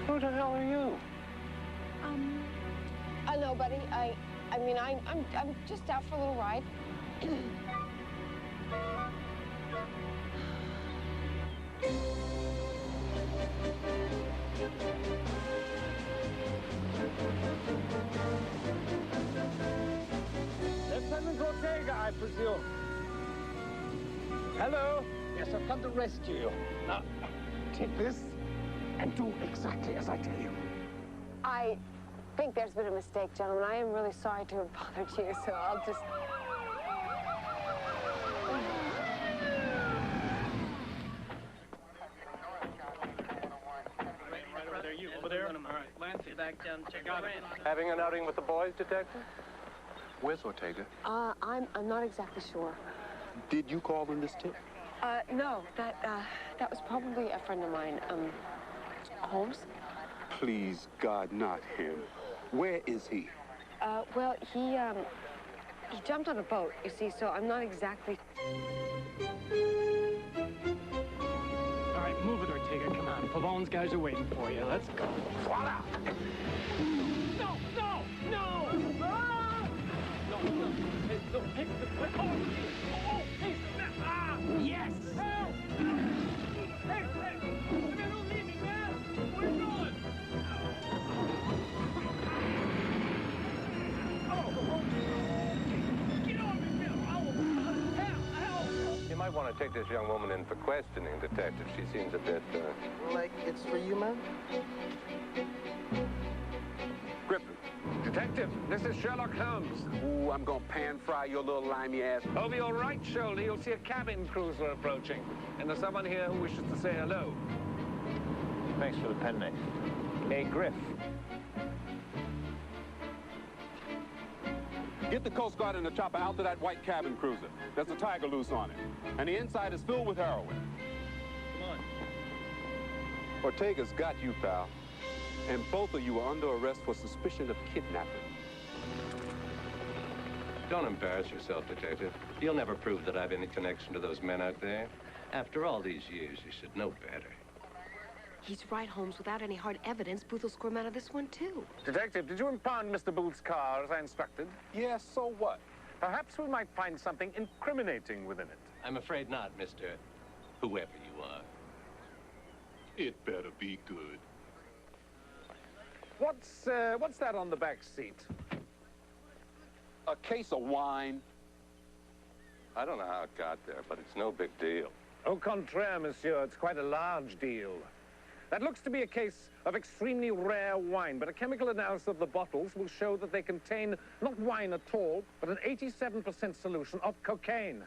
Who the hell are you? Nobody. I'm just out for a little ride. Lieutenant Ortega, I presume. Hello. Yes, I've come to rescue you. Now, take this and do exactly as I tell you. I think there's been a mistake, gentlemen. I am really sorry to have bothered you, so I'll just... Over there? All right. Lance, back down. Check out it. Having an outing with the boys, Detective? Where's Ortega? I'm not exactly sure. Did you call them this tip? No, that was probably a friend of mine, Holmes. Please, God, not him. Where is he? Well, he jumped on a boat, you see, so I'm not exactly... All right, move it, Ortega. Come on. Pavone's guys are waiting for you. Let's go. Voila! No! No! No! Ah! No, no. Hey, no, hey, oh, hey, ah! Yes! Help! Hey, man, don't leave me, man! Where you going? You might want to take this young woman in for questioning, Detective. She seems a bit, Like, it's for you, man? Griffin, Detective, this is Sherlock Holmes. Ooh, I'm gonna pan-fry your little limey ass. Over your right shoulder, you'll see a cabin cruiser approaching. And there's someone here who wishes to say hello. Thanks for the pen name. A Griff. Get the Coast Guard and the chopper out to that white cabin cruiser. There's a tiger loose on it. And the inside is filled with heroin. Come on. Ortega's got you, pal. And both of you are under arrest for suspicion of kidnapping. Don't embarrass yourself, Detective. You'll never prove that I've any connection to those men out there. After all these years, you should know better. He's right, Holmes. Without any hard evidence, Booth will squirm out of this one, too. Detective, did you impound Mr. Booth's car as I instructed? Yes, so what? Perhaps we might find something incriminating within it. I'm afraid not, Mr. Whoever you are. It better be good. What's that on the back seat? A case of wine. I don't know how it got there, but it's no big deal. Au contraire, monsieur. It's quite a large deal. That looks to be a case of extremely rare wine, but a chemical analysis of the bottles will show that they contain not wine at all, but an 87% solution of cocaine.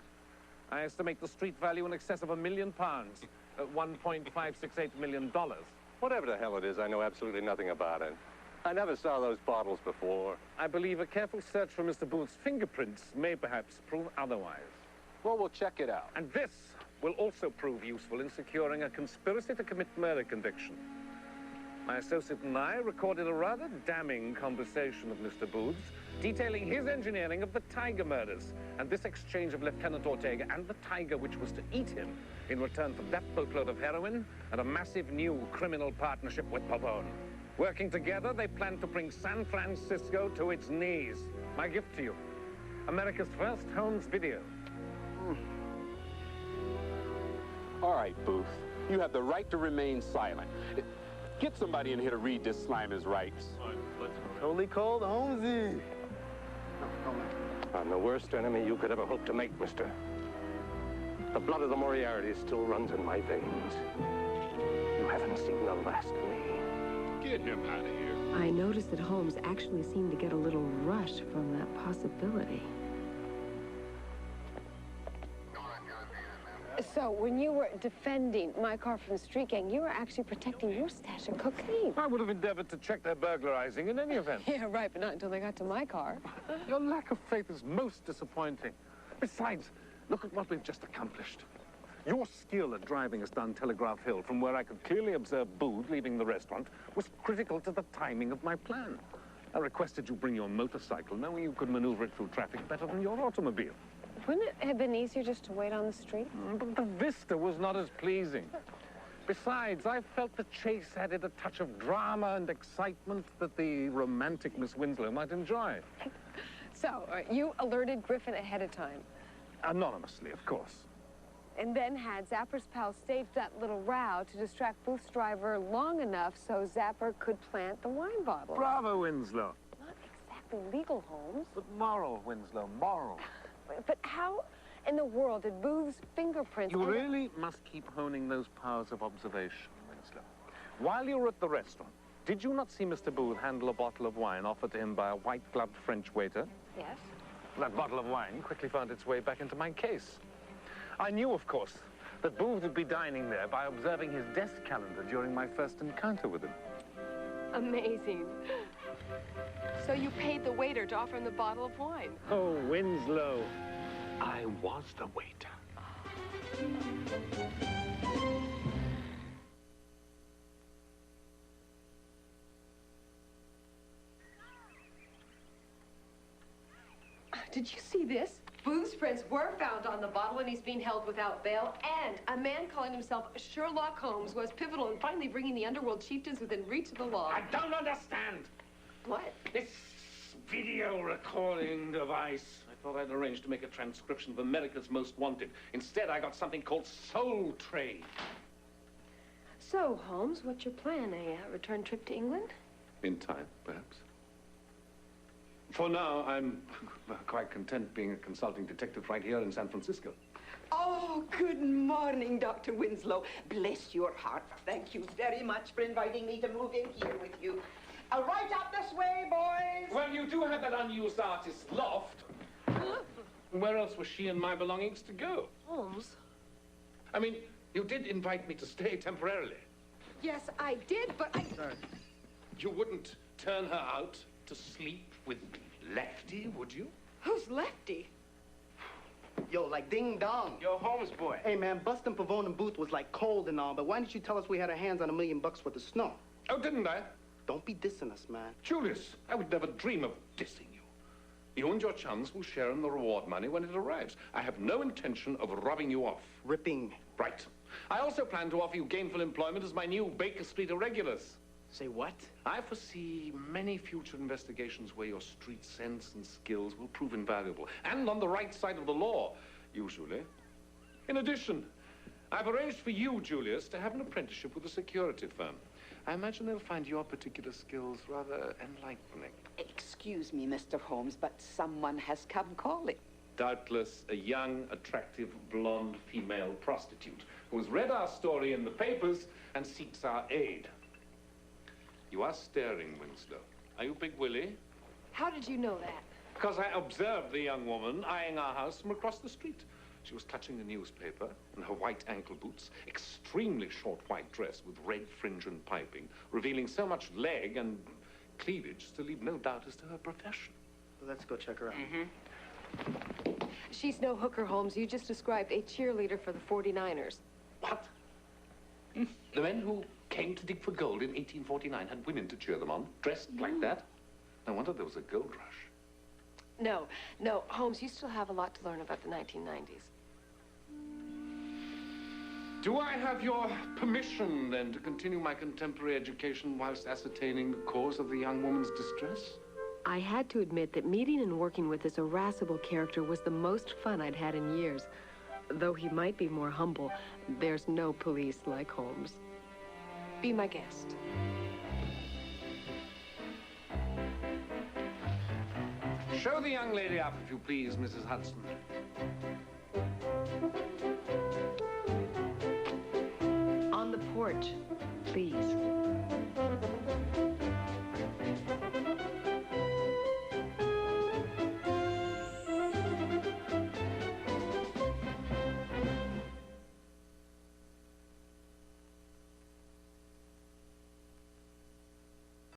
I estimate the street value in excess of £1 million, $1.568 million. Whatever the hell it is, I know absolutely nothing about it. I never saw those bottles before. I believe a careful search for Mr. Booth's fingerprints may perhaps prove otherwise. Well, we'll check it out. And this will also prove useful in securing a conspiracy to commit murder conviction. My associate and I recorded a rather damning conversation with Mr. Booth's, detailing his engineering of the Tiger murders and this exchange of Lieutenant Ortega and the Tiger, which was to eat him in return for that boatload of heroin and a massive new criminal partnership with Pavone. Working together, they plan to bring San Francisco to its knees. My gift to you, America's first Holmes video. All right, Booth. You have the right to remain silent. Get somebody in here to read this Slimer's rights. Totally cold, Holmesy. I'm the worst enemy you could ever hope to make, mister. The blood of the Moriarty still runs in my veins. You haven't seen the last of me. Get him out of here. I noticed that Holmes actually seemed to get a little rush from that possibility. So, when you were defending my car from the street gang, you were actually protecting your stash of cocaine. I would have endeavored to check their burglarizing in any event. Yeah, right, but not until they got to my car. Your lack of faith is most disappointing. Besides, look at what we've just accomplished. Your skill at driving us down Telegraph Hill, from where I could clearly observe Booth leaving the restaurant, was critical to the timing of my plan. I requested you bring your motorcycle, knowing you could maneuver it through traffic better than your automobile. Wouldn't it have been easier just to wait on the street? But the vista was not as pleasing. Besides, I felt the chase added a touch of drama and excitement that the romantic Miss Winslow might enjoy. So, you alerted Griffin ahead of time? Anonymously, of course. And then had Zapper's pal stage that little row to distract Booth's driver long enough so Zapper could plant the wine bottle. Bravo, Winslow. Not exactly legal, Holmes. But moral, Winslow, moral. But how in the world did Booth's fingerprints... You really must keep honing those powers of observation, Winslow. While you were at the restaurant, did you not see Mr. Booth handle a bottle of wine offered to him by a white-gloved French waiter? Yes. That bottle of wine quickly found its way back into my case. I knew, of course, that Booth would be dining there by observing his desk calendar during my first encounter with him. Amazing. So you paid the waiter to offer him the bottle of wine? Oh, Winslow. I was the waiter. Did you see this? Booth's prints were found on the bottle and he's being held without bail. And a man calling himself Sherlock Holmes was pivotal in finally bringing the underworld chieftains within reach of the law. I don't understand. What? This video recording device. I thought I'd arranged to make a transcription of America's Most Wanted. Instead, I got something called Soul Train. So, Holmes, what's your plan? A return trip to England? In time, perhaps. For now, I'm quite content being a consulting detective right here in San Francisco. Oh, good morning, Dr. Winslow. Bless your heart. Thank you very much for inviting me to move in here with you. Right up this way, boys. Well, you do have that unused artist's loft. Where else were she and my belongings to go? Holmes. I mean, you did invite me to stay temporarily. Yes, I did, but I... Sorry. You wouldn't turn her out to sleep with Lefty, would you? Who's Lefty? Yo, like ding dong. Yo, Holmes boy. Hey, man, busting Pavone and Booth was like cold and all, but why didn't you tell us we had our hands on $1 million worth of snow? Oh, didn't I? Don't be dissing us, man. Julius, I would never dream of dissing you. You and your chums will share in the reward money when it arrives. I have no intention of rubbing you off. Ripping. Right. I also plan to offer you gainful employment as my new Baker Street irregulars. Say what? I foresee many future investigations where your street sense and skills will prove invaluable, and on the right side of the law, usually. In addition, I've arranged for you, Julius, to have an apprenticeship with a security firm. I imagine they'll find your particular skills rather enlightening. Excuse me, Mr. Holmes, but someone has come calling. Doubtless a young, attractive, blonde female prostitute who has read our story in the papers and seeks our aid. You are staring, Winslow. Are you Big Willie? How did you know that? Because I observed the young woman eyeing our house from across the street. She was clutching the newspaper in her white ankle boots, extremely short white dress with red fringe and piping, revealing so much leg and cleavage to leave no doubt as to her profession. Let's go check her out. She's no hooker, Holmes. You just described a cheerleader for the 49ers. What? The men who came to dig for gold in 1849 had women to cheer them on, dressed like that. No wonder there was a gold rush. No, Holmes, you still have a lot to learn about the 1990s. Do I have your permission, then, to continue my contemporary education whilst ascertaining the cause of the young woman's distress? I had to admit that meeting and working with this irascible character was the most fun I'd had in years. Though he might be more humble, there's no police like Holmes. Be my guest. Show the young lady up, if you please, Mrs. Hudson. On the porch, please.